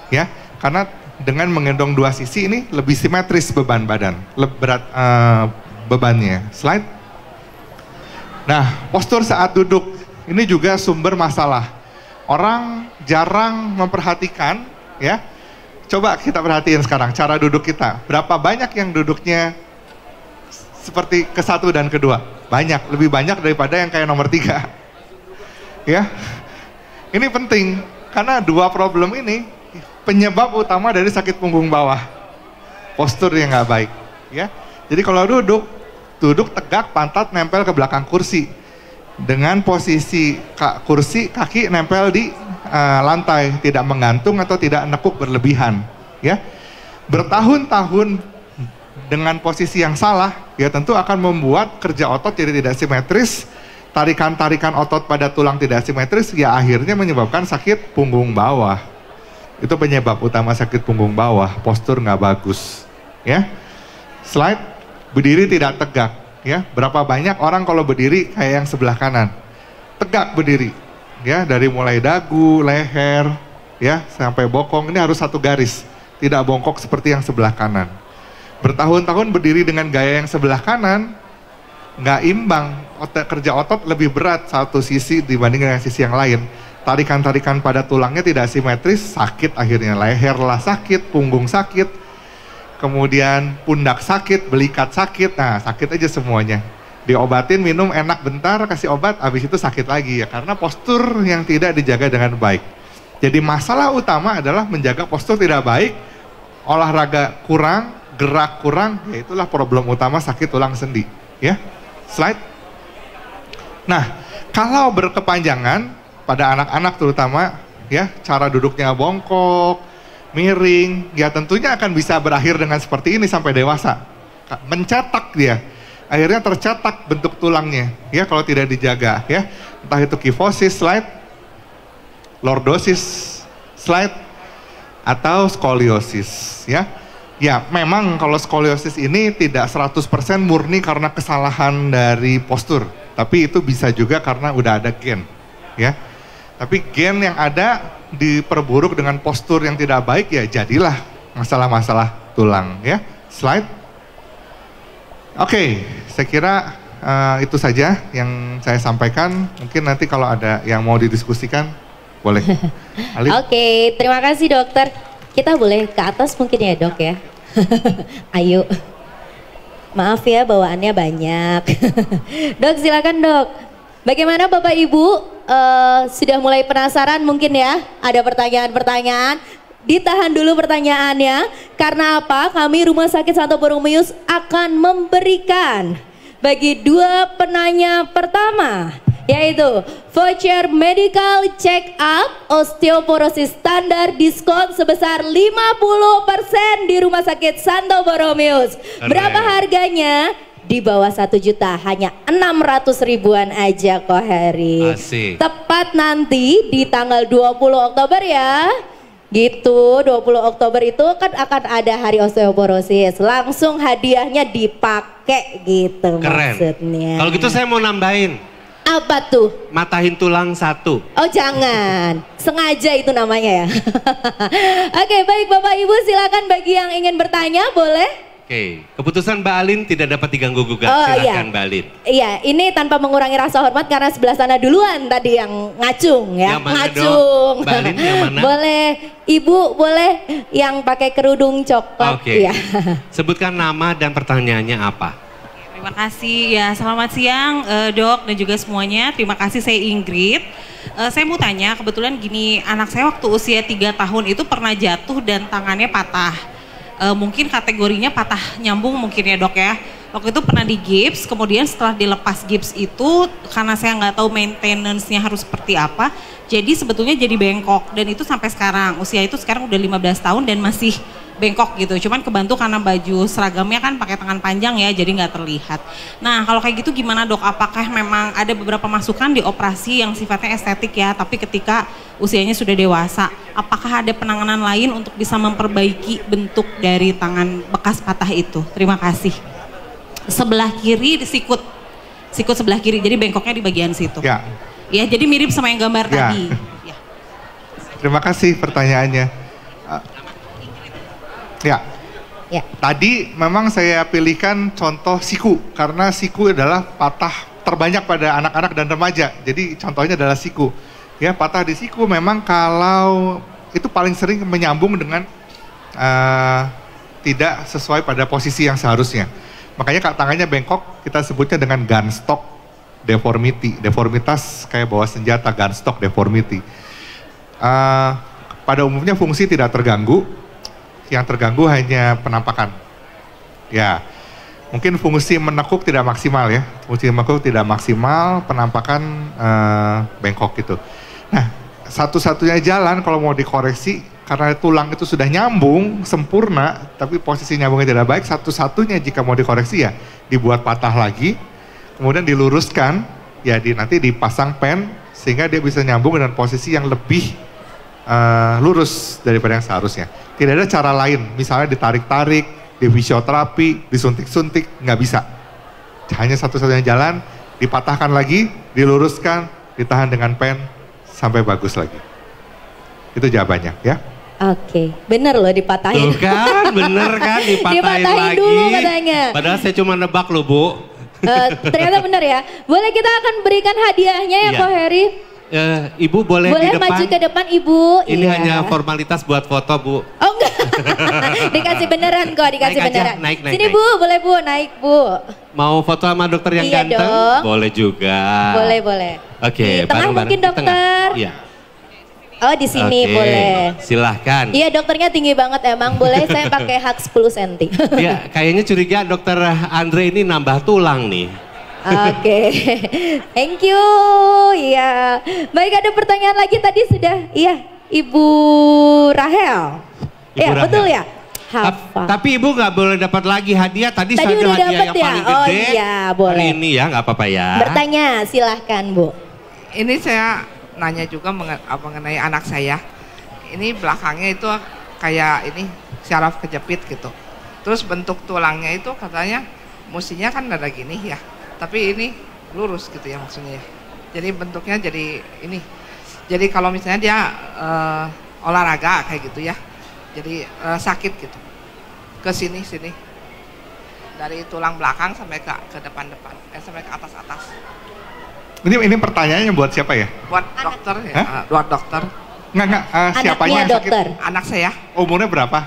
ya. Karena dengan menggendong dua sisi ini lebih simetris beban badan, berat bebannya. Slide. Nah, postur saat duduk ini juga sumber masalah. Orang jarang memperhatikan, ya. Coba kita perhatiin sekarang cara duduk kita. Berapa banyak yang duduknya seperti ke satu dan kedua? Banyak, lebih banyak daripada yang kayak nomor 3. Ya, ini penting karena dua problem ini penyebab utama dari sakit punggung bawah. Postur yang nggak baik. Ya, jadi kalau duduk tegak, pantat nempel ke belakang kursi. Dengan posisi kursi, kaki nempel di lantai, tidak menggantung atau tidak nekuk berlebihan, ya. Bertahun-tahun dengan posisi yang salah, ya tentu akan membuat kerja otot jadi tidak simetris, tarikan-tarikan otot pada tulang tidak simetris, ya akhirnya menyebabkan sakit punggung bawah. Itu penyebab utama sakit punggung bawah, postur nggak bagus, ya. Slide. Berdiri tidak tegak, ya. Berapa banyak orang kalau berdiri kayak yang sebelah kanan, tegak berdiri. Ya, dari mulai dagu, leher, ya, sampai bokong ini harus satu garis, tidak bongkok seperti yang sebelah kanan. Bertahun-tahun berdiri dengan gaya yang sebelah kanan, nggak imbang, kerja otot lebih berat satu sisi dibanding dengan sisi yang lain. Tarikan-tarikan pada tulangnya tidak simetris, sakit akhirnya. Leher lah sakit, punggung sakit, kemudian pundak sakit, belikat sakit, nah sakit aja semuanya. Diobatin, minum enak bentar, kasih obat, habis itu sakit lagi ya. Karena postur yang tidak dijaga dengan baik. Jadi masalah utama adalah menjaga postur tidak baik, olahraga kurang, gerak kurang, ya itulah problem utama sakit tulang sendi. Ya, slide. Nah, kalau berkepanjangan pada anak-anak terutama, ya cara duduknya bongkok, miring, ya tentunya akan bisa berakhir dengan seperti ini sampai dewasa. Mencetak dia, akhirnya tercetak bentuk tulangnya, ya kalau tidak dijaga, ya entah itu kifosis, slide, lordosis, slide, atau skoliosis, ya. Ya, memang kalau skoliosis ini tidak 100% murni karena kesalahan dari postur, tapi itu bisa juga karena udah ada gen, ya. Tapi gen yang ada diperburuk dengan postur yang tidak baik, ya jadilah masalah-masalah tulang, ya. Slide. Oke, saya kira itu saja yang saya sampaikan. Mungkin nanti kalau ada yang mau didiskusikan, boleh. Oke, terima kasih dokter. Kita boleh ke atas mungkin ya dok ya. Ayo. Maaf ya bawaannya banyak. Dok silakan dok. Bagaimana Bapak Ibu? Sudah mulai penasaran mungkin ya? Ada pertanyaan-pertanyaan? Ditahan dulu pertanyaannya. Karena apa? Kami Rumah Sakit Santo Borromeus akan memberikan bagi 2 penanya pertama, yaitu voucher medical check up osteoporosis standar diskon sebesar 50% di Rumah Sakit Santo Borromeus. Berapa harganya? Di bawah 1 juta, hanya 600 ribuan aja kok Heri. Asik. Tepat nanti di tanggal 20 Oktober ya. Gitu, 20 Oktober itu kan akan ada hari osteoporosis. Langsung hadiahnya dipakai gitu. Keren. Maksudnya. Kalau gitu saya mau nambahin. Apa tuh? Matahin tulang 1. Oh jangan, sengaja itu namanya ya. Oke baik Bapak Ibu silakan bagi yang ingin bertanya boleh. Oke, keputusan Mbak Alin tidak dapat diganggu gugat. Oh, Silakan iya. Mbak Alin. Iya, ini tanpa mengurangi rasa hormat karena sebelah sana duluan tadi yang ngacung ya. Yang mana ngacung. dong? Mbak Alin yang mana? Boleh, Ibu boleh yang pakai kerudung coklat. Oke. Iya. Sebutkan nama dan pertanyaannya apa? Terima kasih ya, selamat siang dok dan juga semuanya. Terima kasih, saya Ingrid. Saya mau tanya, kebetulan gini, anak saya waktu usia 3 tahun itu pernah jatuh dan tangannya patah. Mungkin kategorinya patah nyambung mungkin ya dok ya. Waktu itu pernah di gips, kemudian setelah dilepas gips itu karena saya nggak tahu maintenance-nya harus seperti apa, jadi sebetulnya jadi bengkok dan itu sampai sekarang, usia itu sekarang udah 15 tahun dan masih bengkok gitu. Cuman kebantu karena baju seragamnya kan pakai tangan panjang ya, jadi nggak terlihat. Nah kalau kayak gitu gimana dok? Apakah memang ada beberapa masukan di operasi yang sifatnya estetik ya, tapi ketika usianya sudah dewasa, apakah ada penanganan lain untuk bisa memperbaiki bentuk dari tangan bekas patah itu? Terima kasih. Sebelah kiri sikut sebelah kiri, jadi bengkoknya di bagian situ. Ya. Ya, jadi mirip sama yang gambar Ya. tadi. Ya. Terima kasih pertanyaannya. Ya. Ya. Tadi memang saya pilihkan contoh siku karena siku adalah patah terbanyak pada anak-anak dan remaja. Jadi contohnya adalah siku. Ya, patah di siku memang kalau itu paling sering menyambung dengan tidak sesuai pada posisi yang seharusnya. Makanya tangannya bengkok kita sebutnya dengan gunstock deformity. Deformitas kayak bawa senjata, gunstock deformity. Pada umumnya fungsi tidak terganggu. Yang terganggu hanya penampakan. Ya, mungkin fungsi menekuk tidak maksimal ya. Fungsi menekuk tidak maksimal, penampakan bengkok gitu. Nah, satu-satunya jalan kalau mau dikoreksi, karena tulang itu sudah nyambung, sempurna, tapi posisi nyambungnya tidak baik, satu-satunya jika mau dikoreksi ya dibuat patah lagi, kemudian diluruskan, ya nanti dipasang pen, sehingga dia bisa nyambung dengan posisi yang lebih lurus daripada yang seharusnya. Tidak ada cara lain, misalnya ditarik-tarik, di fisioterapi, disuntik-suntik, nggak bisa. Hanya satu-satunya jalan, dipatahkan lagi, diluruskan, ditahan dengan pen, sampai bagus lagi. Itu jawabannya ya. Oke, bener loh dipatahin. Tuh kan, bener kan dipatahin lagi. Dulu katanya. Padahal saya cuma nebak loh Bu. Ternyata bener ya. Boleh kita akan berikan hadiahnya ya Iya. Ko Heri. Ibu boleh di depan. Maju ke depan Ibu. Ini Iya. hanya formalitas buat foto Bu. Oh enggak. Dikasih beneran kok, dikasih Naik aja, beneran. naik. Sini Bu, boleh Bu, naik Bu. Mau foto sama dokter yang Iya ganteng? dong. Boleh juga. Boleh. Oke, Di tengah mungkin Di tengah. dokter. Iya. Oh di sini Oke, boleh. Silahkan. Iya dokternya tinggi banget emang, boleh saya pakai hak 10 cm. Iya, kayaknya curiga dokter Andre ini nambah tulang nih. Oke, thank you. Iya, baik ada pertanyaan lagi tadi sudah. Iya, Ibu Rahel. Iya Rahel. betul ya. Hafal. Tapi ibu nggak boleh dapat lagi hadiah. Tadi Tadi ada udah hadiah dapet yang ya? paling Oh gede. iya, boleh. Hari ini ya nggak apa-apa ya. Bertanya, silahkan Bu. Ini saya nanya juga mengenai anak saya. Ini belakangnya itu kayak ini syaraf kejepit gitu. Terus bentuk tulangnya itu katanya mestinya kan ada gini ya. Tapi ini lurus gitu ya maksudnya ya. Jadi bentuknya jadi ini. Jadi kalau misalnya dia olahraga kayak gitu ya. Jadi sakit gitu. Ke sini. Dari tulang belakang sampai ke depan-depan. Sampai ke atas-atas. Ini pertanyaannya buat siapa ya? Buat dokter ya. Buat dokter. Enggak, siapanya Anaknya yang sakit? dokter. Anak saya. Umurnya berapa?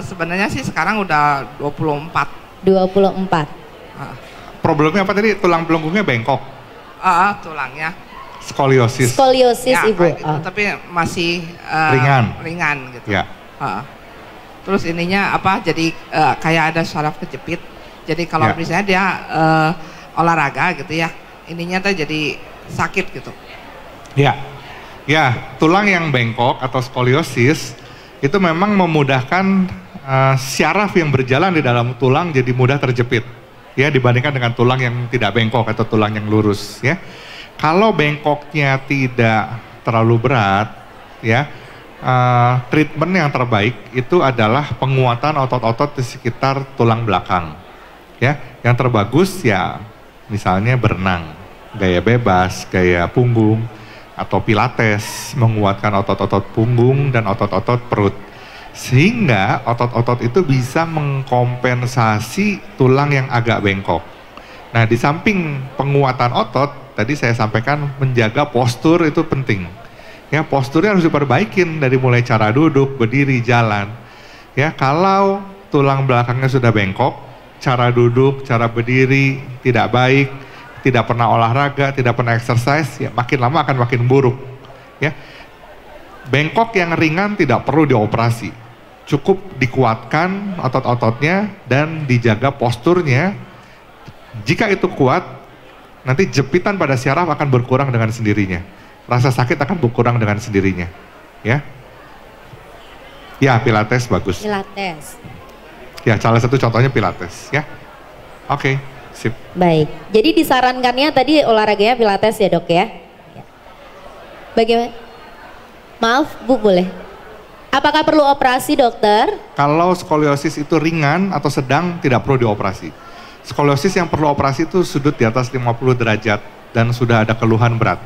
Sebenarnya sih sekarang udah 24. 24. Problemnya apa tadi? Tulang belakangnya bengkok, Tulangnya. skoliosis. Skoliosis Ya, Ibu. kayak gitu, tapi masih ringan gitu. Ya. Terus ininya apa? Jadi kayak ada syaraf kejepit. Jadi kalau Ya. misalnya dia olahraga gitu ya, ininya tuh jadi sakit gitu. Ya, tulang yang bengkok atau skoliosis itu memang memudahkan syaraf yang berjalan di dalam tulang jadi mudah terjepit. Ya, dibandingkan dengan tulang yang tidak bengkok atau tulang yang lurus ya. Kalau bengkoknya tidak terlalu berat ya, treatment yang terbaik itu adalah penguatan otot-otot di sekitar tulang belakang. Ya, yang terbagus ya misalnya berenang, gaya bebas, gaya punggung atau pilates, menguatkan otot-otot punggung dan otot-otot perut. Sehingga otot-otot itu bisa mengkompensasi tulang yang agak bengkok. Nah, di samping penguatan otot, tadi saya sampaikan menjaga postur itu penting. Ya, posturnya harus diperbaikin dari mulai cara duduk, berdiri, jalan. Ya, kalau tulang belakangnya sudah bengkok, cara duduk, cara berdiri tidak baik, tidak pernah olahraga, tidak pernah exercise, ya makin lama akan makin buruk. Ya, bengkok yang ringan tidak perlu dioperasi. Cukup dikuatkan otot-ototnya dan dijaga posturnya. Jika itu kuat, nanti jepitan pada syaraf akan berkurang dengan sendirinya. Rasa sakit akan berkurang dengan sendirinya. Ya, ya pilates bagus. Pilates. Ya, salah satu contohnya pilates. Ya, oke, sip. Baik, jadi disarankannya tadi olahraganya pilates ya dok ya? Bagaimana? Maaf Bu boleh? Apakah perlu operasi dokter? Kalau skoliosis itu ringan atau sedang, tidak perlu dioperasi. Skoliosis yang perlu operasi itu sudut di atas 50 derajat dan sudah ada keluhan berat.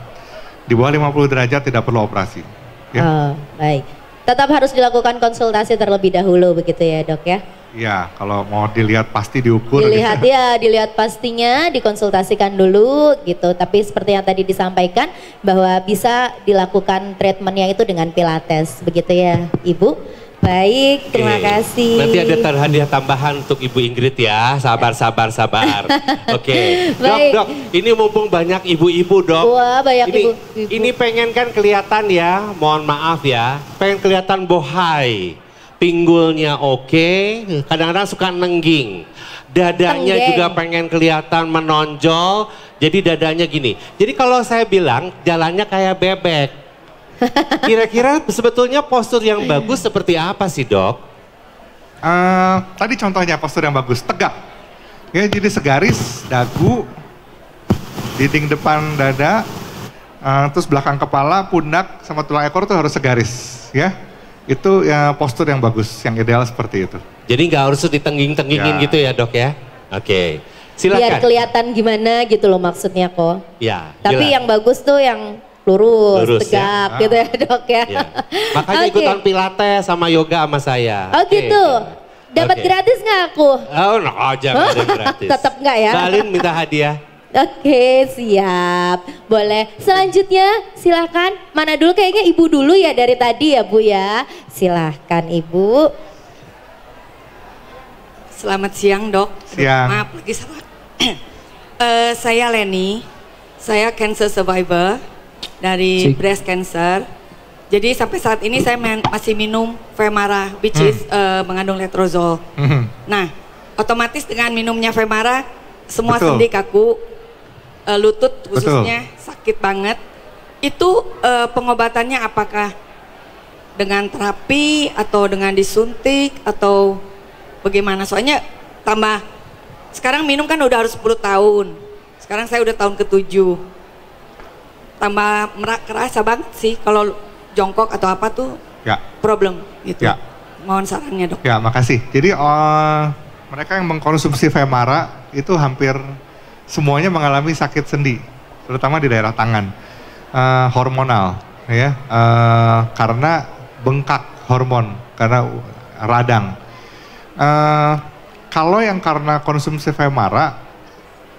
Di bawah 50 derajat tidak perlu operasi. Ya. Oh, baik. Tetap harus dilakukan konsultasi terlebih dahulu begitu ya dok ya? Ya, kalau mau dilihat pasti diukur. Dilihat gitu. ya, dilihat pastinya, dikonsultasikan dulu gitu. Tapi seperti yang tadi disampaikan bahwa bisa dilakukan treatmentnya itu dengan pilates, begitu ya Ibu? Baik, terima kasih. Nanti ada hadiah tambahan untuk Ibu Ingrid ya. Sabar. Oke. Baik. Dok, ini mumpung banyak ibu-ibu dok. Wah, banyak ini, ibu-ibu. Ini pengen kan kelihatan ya, mohon maaf ya. Pengen kelihatan bohai. Pinggulnya oke, kadang-kadang suka nengging. Dadanya Tenggeng. juga pengen kelihatan menonjol. Jadi dadanya gini. Jadi kalau saya bilang jalannya kayak bebek. Kira-kira sebetulnya postur yang bagus seperti apa sih dok? Tadi contohnya postur yang bagus, tegak. Ya, jadi segaris, dagu, dinding depan dada, terus belakang kepala, pundak, sama tulang ekor tuh harus segaris. Ya, itu ya postur yang bagus, yang ideal seperti itu. Jadi nggak harus ditengging-tenggingin Ya. gitu ya dok ya? Oke, silakan. Biar kelihatan gimana gitu loh maksudnya kok. Ya, Tapi jelas. yang bagus tuh yang lurus tegak ya. gitu ya dok ya. Ya. Makanya Oke. ikutan pilates sama yoga sama saya. Oh Oke. gitu. Dapat Oke. gratis nggak aku? Oh, no, jangan ada gratis. Tetap nggak ya? Balin minta hadiah. Oke, siap. Boleh. Selanjutnya silahkan. Mana dulu kayaknya Ibu dulu ya dari tadi ya Bu ya. Silahkan Ibu. Selamat siang dok. Siang. Maaf lagi salah. Saya Leni, saya cancer survivor dari breast cancer. Jadi sampai saat ini saya masih minum Femara, which is mengandung letrozole. Nah, otomatis dengan minumnya Femara, semua sendi kaku, lutut khususnya sakit banget. Itu pengobatannya apakah dengan terapi atau dengan disuntik atau bagaimana? Soalnya tambah sekarang minum kan udah harus 10 tahun. Sekarang saya udah tahun ke-7. Tambah kerasa banget sih kalau jongkok atau apa tuh problem gitu. Ya. Mohon sarannya dok. Ya, makasih. Jadi mereka yang mengkonsumsi Femara itu hampir semuanya mengalami sakit sendi, terutama di daerah tangan, hormonal, ya, karena bengkak hormon, karena radang. Kalau yang karena konsumsi Femara,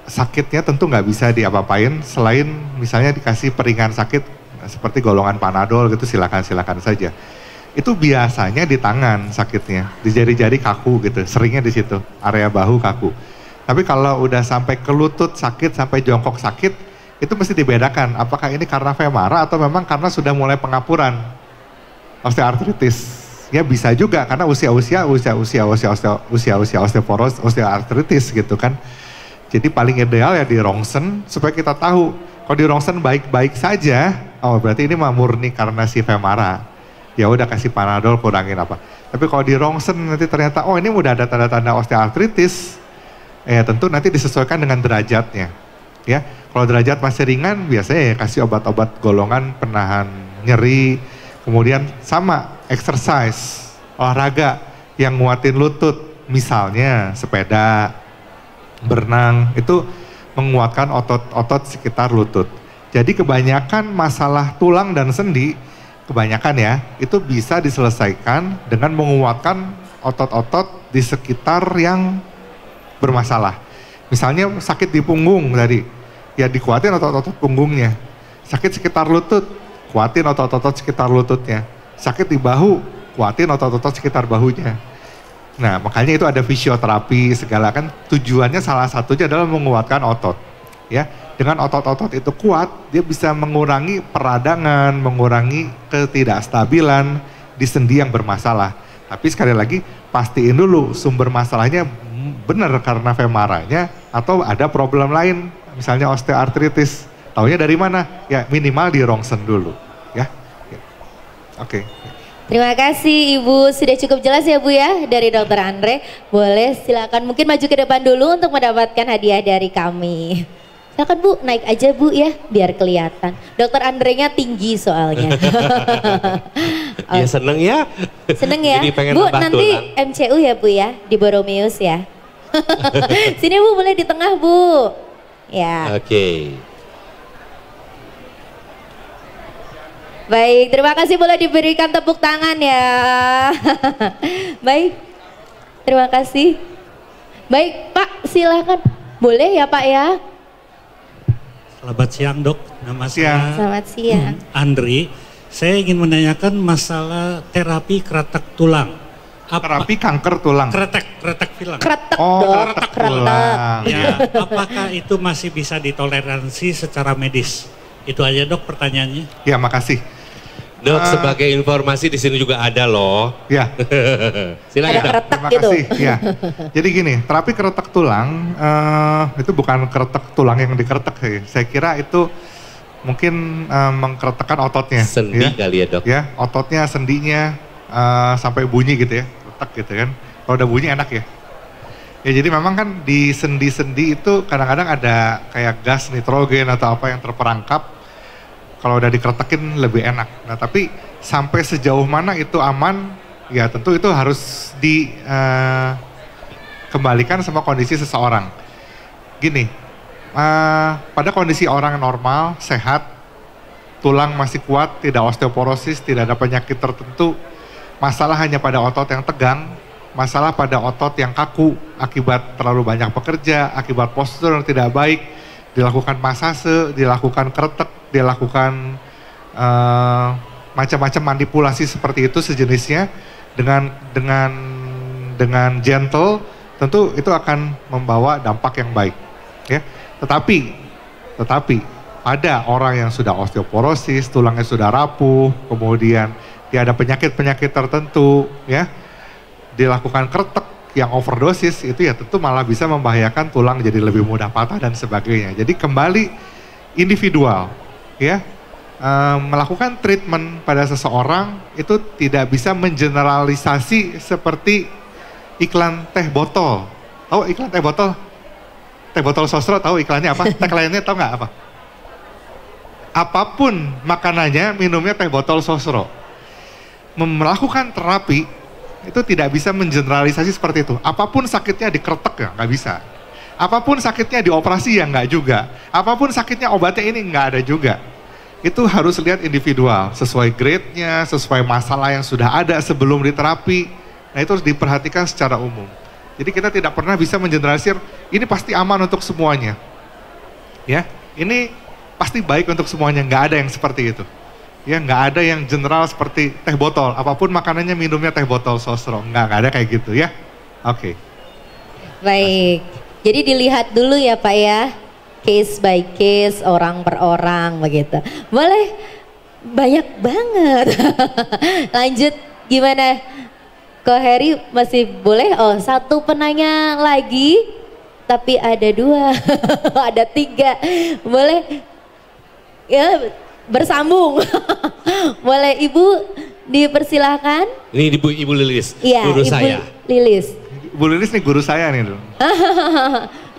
sakitnya tentu nggak bisa diapa-apain selain misalnya dikasih peringan sakit seperti golongan Panadol gitu, silakan saja. Itu biasanya di tangan sakitnya, di jari-jari kaku gitu, seringnya di situ, area bahu kaku. Tapi kalau udah sampai ke lutut sakit, sampai jongkok sakit, itu mesti dibedakan apakah ini karena Femara atau memang karena sudah mulai pengapuran osteoartritis. Ya bisa juga karena usia osteoporosis, osteoartritis gitu kan. Jadi paling ideal ya di rongsen supaya kita tahu. Kalau di rongsen baik-baik saja, oh berarti ini mah murni karena si Femara. Ya udah kasih Panadol, kurangin apa. Tapi kalau di rongsen nanti ternyata oh ini udah ada tanda-tanda osteoartritis, ya tentu nanti disesuaikan dengan derajatnya. Ya, kalau derajat masih ringan biasanya ya kasih obat-obat golongan penahan nyeri. Kemudian sama exercise, olahraga yang nguatin lutut, misalnya sepeda, berenang, itu menguatkan otot-otot sekitar lutut. Jadi kebanyakan masalah tulang dan sendi, kebanyakan ya, itu bisa diselesaikan dengan menguatkan otot-otot di sekitar yang bermasalah. Misalnya sakit di punggung tadi, ya dikuatin otot-otot punggungnya. Sakit sekitar lutut, kuatin otot-otot sekitar lututnya. Sakit di bahu, kuatin otot-otot sekitar bahunya. Nah, makanya itu ada fisioterapi segala kan, tujuannya salah satunya adalah menguatkan otot. Ya, dengan otot-otot itu kuat, dia bisa mengurangi peradangan, mengurangi ketidakstabilan di sendi yang bermasalah. Tapi sekali lagi, pastiin dulu sumber masalahnya benar karena Femaranya atau ada problem lain, misalnya osteoartritis. Taunya dari mana? Ya minimal di rongsen dulu, ya. Oke. Terima kasih Ibu, sudah cukup jelas ya Bu ya dari Dokter Andre. Boleh silakan mungkin maju ke depan dulu untuk mendapatkan hadiah dari kami. Silakan Bu, naik aja Bu ya, biar kelihatan. Dokter Andre-nya tinggi soalnya. Ya seneng ya. Seneng ya. Bu, nanti tulang. MCU ya Bu ya, di Boromeus ya. Sini Bu, boleh di tengah Bu. Ya. Oke. Baik, terima kasih, boleh diberikan tepuk tangan ya. Baik, terima kasih. Baik Pak, silakan. Boleh ya Pak ya. Selamat siang Dok, nama saya Selamat siang. Andri. Saya ingin menanyakan masalah terapi kretek tulang. Terapi kanker tulang. Kretek tulang. Kretek kretek tulang. Ya, apakah itu masih bisa ditoleransi secara medis? Itu aja Dok pertanyaannya. Ya, makasih. Dok, sebagai informasi di sini juga ada loh. Ya. Silakan. Terima kasih. Ya. Jadi gini, terapi kretek tulang itu bukan kretek tulang yang dikretek. Saya kira itu mungkin mengkretekkan ototnya. Sendi ya. kali ya Dok. Ya, ototnya, sendinya sampai bunyi gitu ya, kretek gitu kan. Kalau udah bunyi enak ya. Ya jadi memang kan di sendi-sendi itu kadang-kadang ada kayak gas nitrogen atau apa yang terperangkap. Kalau udah dikretekin lebih enak. Nah tapi sampai sejauh mana itu aman, ya tentu itu harus dikembalikan sama kondisi seseorang. Gini, pada kondisi orang normal, sehat, tulang masih kuat, tidak osteoporosis, tidak ada penyakit tertentu, masalah hanya pada otot yang tegang, masalah pada otot yang kaku akibat terlalu banyak bekerja, akibat postur yang tidak baik, dilakukan masase, dilakukan kretek, dilakukan macam-macam manipulasi seperti itu sejenisnya dengan gentle, tentu itu akan membawa dampak yang baik. Ya, tetapi ada orang yang sudah osteoporosis, tulangnya sudah rapuh, kemudian dia ada penyakit-penyakit tertentu, ya, dilakukan kretek yang overdosis, itu ya tentu malah bisa membahayakan tulang jadi lebih mudah patah dan sebagainya. Jadi kembali individual, ya, melakukan treatment pada seseorang itu tidak bisa mengeneralisasi seperti iklan teh botol. Tahu iklan teh botol? Teh botol sosro, tahu iklannya apa? Tagline-nya tahu nggak apa? Apapun makanannya, minumnya teh botol sosro. Melakukan terapi itu tidak bisa mengeneralisasi seperti itu. Apapun sakitnya dikretek ya nggak bisa. Apapun sakitnya dioperasi ya nggak juga. Apapun sakitnya obatnya ini nggak ada juga. Itu harus lihat individual, sesuai grade-nya, sesuai masalah yang sudah ada sebelum diterapi. Nah itu harus diperhatikan secara umum. Jadi kita tidak pernah bisa mengeneralisir ini pasti aman untuk semuanya. Ya, ini pasti baik untuk semuanya, nggak ada yang seperti itu. Ya, nggak ada yang general seperti teh botol, apapun makanannya minumnya teh botol sosro, nggak ada kayak gitu ya. Oke. Baik, jadi dilihat dulu ya Pak ya, case by case, orang per orang begitu. Boleh, banyak banget. Lanjut, gimana? Ko Heri masih boleh? Oh, satu penanya lagi, tapi ada 2, ada 3. Boleh? Ya, bersambung. Boleh Ibu dipersilahkan? Ini Ibu Lilis, ya, guru Ibu saya. Lilis. Bu Lilis nih guru saya nih dong.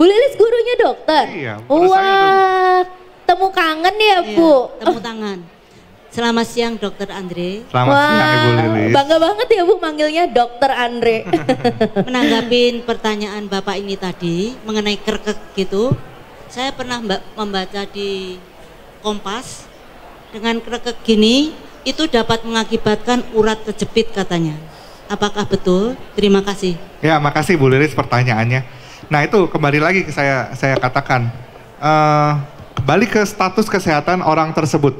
Bu Lilis gurunya dokter? Iya, guru saya dulu. Wah, temu kangen ya Bu? Temu tangan. Selamat siang Dokter Andre. Selamat siang Ibu Lilis. Bangga banget ya Bu manggilnya Dokter Andre. Menanggapin pertanyaan Bapak ini tadi mengenai krekek gitu. Saya pernah membaca di Kompas, dengan krekek gini itu dapat mengakibatkan urat terjepit katanya. Apakah betul? Terima kasih. Ya, makasih Bu Lilis pertanyaannya. Nah itu kembali lagi ke saya katakan, kembali ke status kesehatan orang tersebut.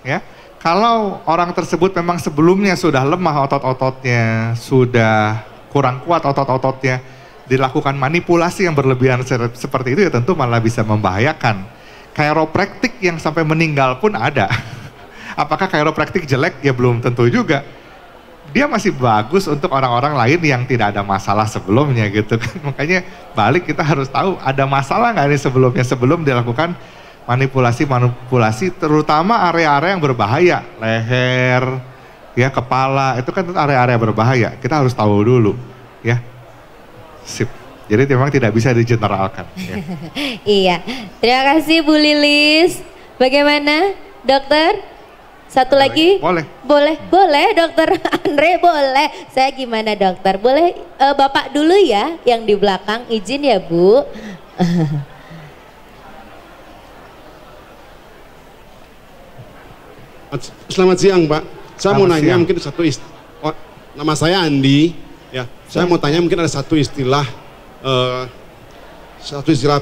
Ya, kalau orang tersebut memang sebelumnya sudah lemah otot-ototnya, sudah kurang kuat otot-ototnya, dilakukan manipulasi yang berlebihan seperti itu ya tentu malah bisa membahayakan. Chiropraktik yang sampai meninggal pun ada. Apakah chiropraktik jelek? Ya belum tentu juga. Dia masih bagus untuk orang-orang lain yang tidak ada masalah sebelumnya gitu kan. Makanya balik kita harus tahu ada masalah nggak nih sebelumnya sebelum dilakukan manipulasi terutama area-area yang berbahaya, leher, ya kepala, itu kan area-area berbahaya. Kita harus tahu dulu, ya. Sip. Jadi memang tidak bisa digeneralkan. Ya. Iya, terima kasih Bu Lilis. Bagaimana dokter? Satu lagi? Boleh. Boleh Dokter Andre boleh. Saya gimana dokter? Boleh Bapak dulu ya yang di belakang, izin ya Bu. Selamat siang Pak. Saya mau nanya siang. mungkin nama saya Andi. Ya, saya mau tanya mungkin ada satu istilah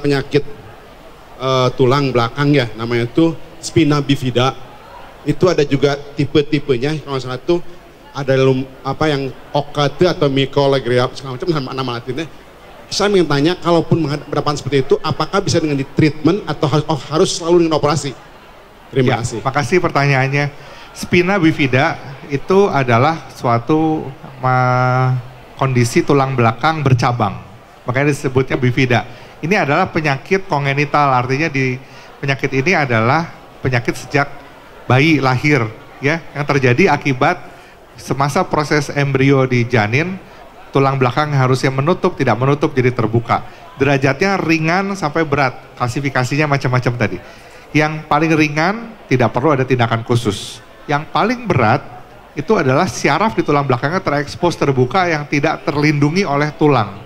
penyakit tulang belakang ya, namanya itu spina bifida. Itu ada juga tipe-tipenya. Kalau salah itu ada yang OKT atau mycologria segala macam nama latinnya. Saya ingin tanya, kalaupun menghadapan seperti itu, apakah bisa dengan ditreatment atau harus selalu dengan operasi? Terima kasih. Makasih pertanyaannya. Spina bifida itu adalah suatu kondisi tulang belakang bercabang. Makanya disebutnya bifida. Ini adalah penyakit kongenital, artinya penyakit ini adalah penyakit sejak bayi lahir, ya, yang terjadi akibat semasa proses embrio di janin, tulang belakang harusnya menutup, tidak menutup jadi terbuka. Derajatnya ringan sampai berat, klasifikasinya macam-macam tadi. Yang paling ringan tidak perlu ada tindakan khusus. Yang paling berat itu adalah syaraf di tulang belakangnya terekspos terbuka yang tidak terlindungi oleh tulang.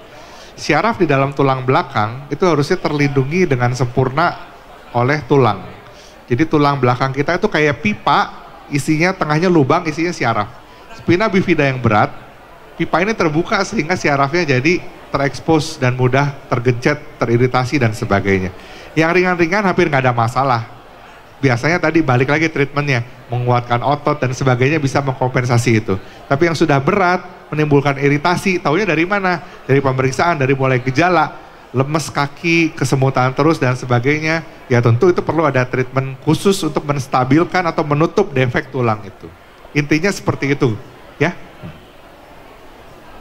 Syaraf di dalam tulang belakang itu harusnya terlindungi dengan sempurna oleh tulang. Jadi tulang belakang kita itu kayak pipa, isinya tengahnya lubang, isinya syaraf. Spina bifida yang berat, pipa ini terbuka sehingga syarafnya jadi terekspos dan mudah tergencet, teriritasi dan sebagainya. Yang ringan-ringan hampir nggak ada masalah. biasanya tadi balik lagi treatmentnya, menguatkan otot dan sebagainya bisa mengkompensasi itu. Tapi yang sudah berat, menimbulkan iritasi, taunya dari mana? Dari pemeriksaan, dari mulai gejala, lemes kaki, kesemutan terus dan sebagainya, ya tentu itu perlu ada treatment khusus untuk menstabilkan atau menutup defek tulang itu. Intinya seperti itu, ya.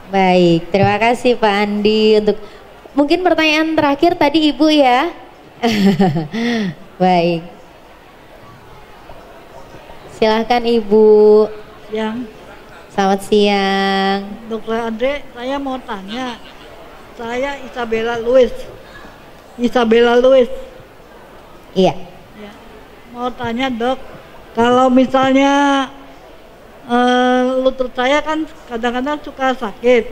Baik, terima kasih Pak Andi untuk mungkin pertanyaan terakhir tadi Ibu ya. Baik. Silahkan Ibu. Siang. Selamat siang. Dokter Andre, saya mau tanya. Saya Isabella Louis. Isabella Louis. Iya. Ya. Mau tanya dok, kalau misalnya lutut saya kan kadang-kadang suka sakit.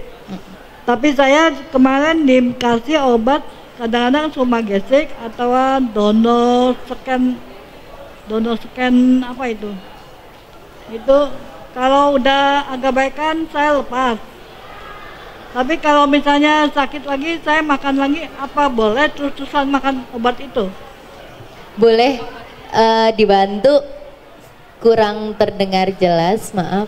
Tapi saya kemarin dikasih obat kadang-kadang cuma gesek atau donor scan apa itu. Itu kalau udah agak baikan saya lepas. Tapi kalau misalnya sakit lagi saya makan lagi, apa boleh terus-terusan makan obat itu? Boleh dibantu, kurang terdengar jelas, maaf.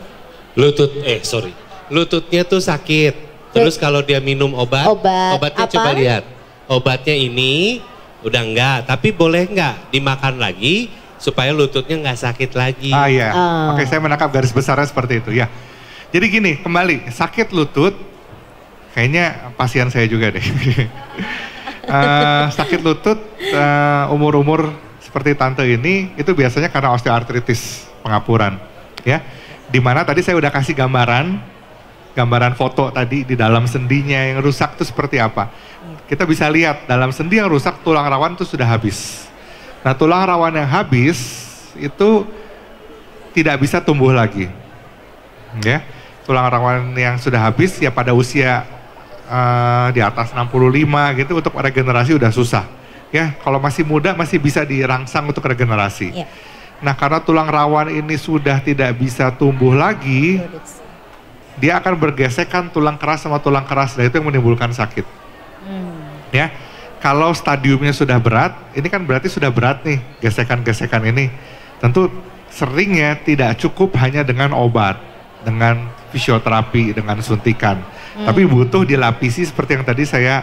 Lututnya tuh sakit. Terus kalau dia minum obatnya apa? Coba lihat. Obatnya ini udah enggak, tapi boleh enggak dimakan lagi supaya lututnya enggak sakit lagi. Ah iya, oke saya menangkap garis besarnya seperti itu ya. Jadi gini, kembali sakit lutut, kayaknya pasien saya juga deh. Sakit lutut umur-umur seperti tante ini itu biasanya karena osteoartritis pengapuran, ya. Dimana tadi saya udah kasih gambaran foto tadi di dalam sendinya yang rusak itu seperti apa. Kita bisa lihat dalam sendi yang rusak tulang rawan itu sudah habis. Nah tulang rawan yang habis itu tidak bisa tumbuh lagi. Ya, tulang rawan yang sudah habis ya pada usia di atas 65 gitu untuk regenerasi udah susah. Ya, kalau masih muda masih bisa dirangsang untuk regenerasi. Yeah. Nah karena tulang rawan ini sudah tidak bisa tumbuh lagi, dia akan bergesekan tulang keras sama tulang keras, dan itu yang menimbulkan sakit. Ya, kalau stadiumnya sudah berat, ini kan berarti sudah berat nih gesekan-gesekan ini. Tentu seringnya tidak cukup hanya dengan obat, dengan fisioterapi, dengan suntikan, tapi butuh dilapisi seperti yang tadi saya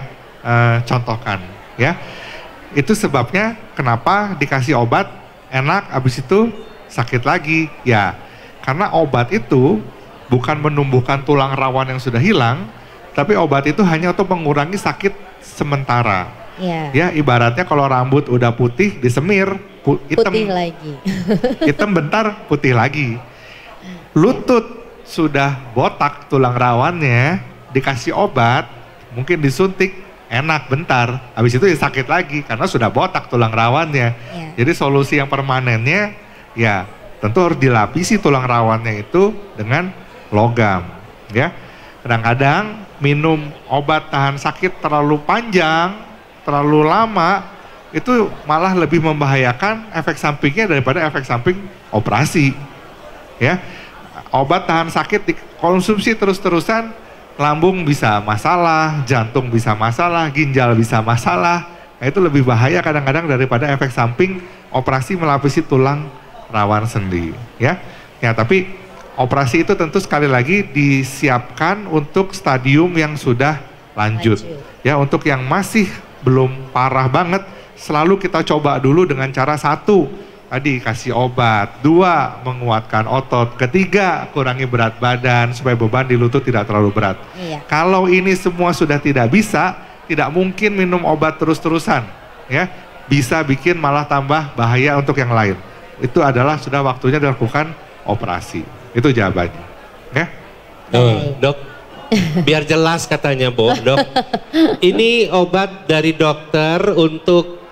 contohkan. Ya, itu sebabnya kenapa dikasih obat enak, habis itu sakit lagi. Ya, karena obat itu bukan menumbuhkan tulang rawan yang sudah hilang, tapi obat itu hanya untuk mengurangi sakit sementara. Ya, ibaratnya kalau rambut udah putih disemir, hitam putih lagi. hitam bentar, putih lagi. Lutut sudah botak tulang rawannya, dikasih obat, mungkin disuntik, enak bentar, habis itu ya sakit lagi karena sudah botak tulang rawannya. Jadi solusi yang permanennya ya tentu harus dilapisi tulang rawannya itu dengan logam. Ya, kadang-kadang minum obat tahan sakit terlalu panjang, terlalu lama, itu malah lebih membahayakan efek sampingnya daripada efek samping operasi. Ya, obat tahan sakit dikonsumsi terus-terusan, lambung bisa masalah, jantung bisa masalah, ginjal bisa masalah. Nah, itu lebih bahaya kadang-kadang daripada efek samping operasi melapisi tulang rawan sendi. Ya, tapi operasi itu tentu sekali lagi disiapkan untuk stadium yang sudah lanjut. Ya, untuk yang masih belum parah banget, selalu kita coba dulu dengan cara satu, tadi kasih obat, 2 menguatkan otot, 3 kurangi berat badan supaya beban di lutut tidak terlalu berat. Kalau ini semua sudah tidak bisa, tidak mungkin minum obat terus-terusan. Ya, bisa bikin malah tambah bahaya untuk yang lain. Itu adalah sudah waktunya dilakukan operasi. Itu jawabannya. Ya? Dok, biar jelas katanya Dok. Ini obat dari dokter untuk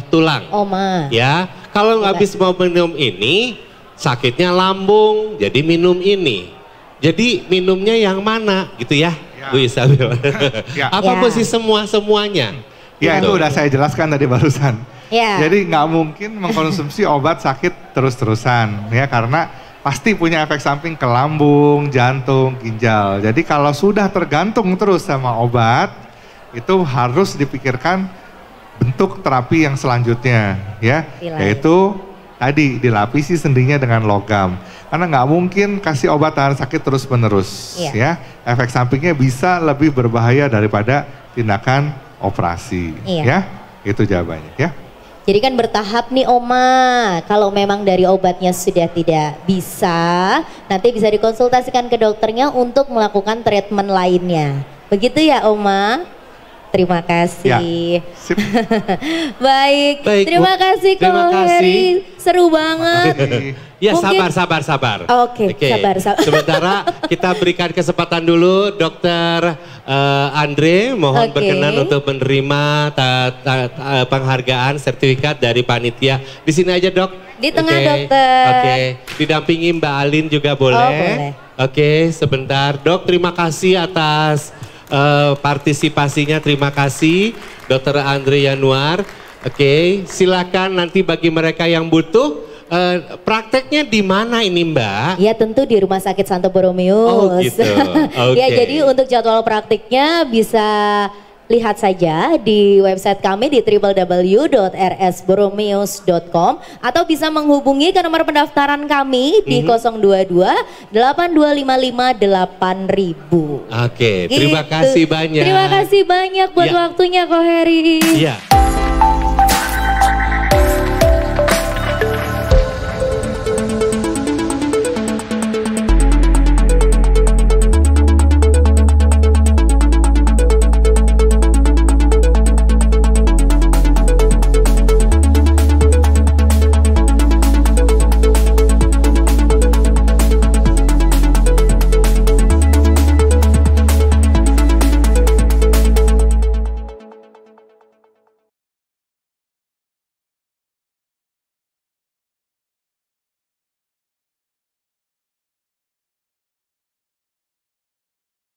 tulang. Oma. Ya, kalau habis mau minum ini, sakitnya lambung, jadi minum ini. Jadi minumnya yang mana gitu ya, Bu Isabel? Apa mesti semuanya? Ya, itu udah saya jelaskan tadi barusan. Jadi nggak mungkin mengkonsumsi obat sakit terus-terusan, ya, karena pasti punya efek samping ke lambung, jantung, ginjal. Jadi kalau sudah tergantung terus sama obat, itu harus dipikirkan bentuk terapi yang selanjutnya, ya, yaitu tadi dilapisi sendinya dengan logam. Karena nggak mungkin kasih obat tahan sakit terus-menerus, ya. Efek sampingnya bisa lebih berbahaya daripada tindakan operasi, ya. Itu jawabannya, ya. Jadi kan bertahap nih Oma, kalau memang dari obatnya sudah tidak bisa, nanti bisa dikonsultasikan ke dokternya untuk melakukan treatment lainnya. Begitu ya Oma? Terima kasih. Ya, Baik, terima kasih Ko Heri, seru banget. Ya Mungkin... sabar. Oke, sabar. Sementara kita berikan kesempatan dulu Dokter Andre, mohon berkenan untuk menerima penghargaan sertifikat dari panitia. Di sini aja Dok. Di tengah dokter. Didampingi Mbak Alin juga boleh. Boleh. Sebentar Dok, terima kasih atas partisipasinya, terima kasih Dokter Andre Yanuar. Silakan nanti bagi mereka yang butuh. Prakteknya di mana ini Mbak? Ya tentu di Rumah Sakit Santo Boromius. Gitu. Ya jadi untuk jadwal praktiknya bisa lihat saja di website kami di www.rsboromius.com atau bisa menghubungi ke nomor pendaftaran kami di 022 8255 8000. Terima kasih banyak. Terima kasih banyak buat waktunya Ko Heri. Iya.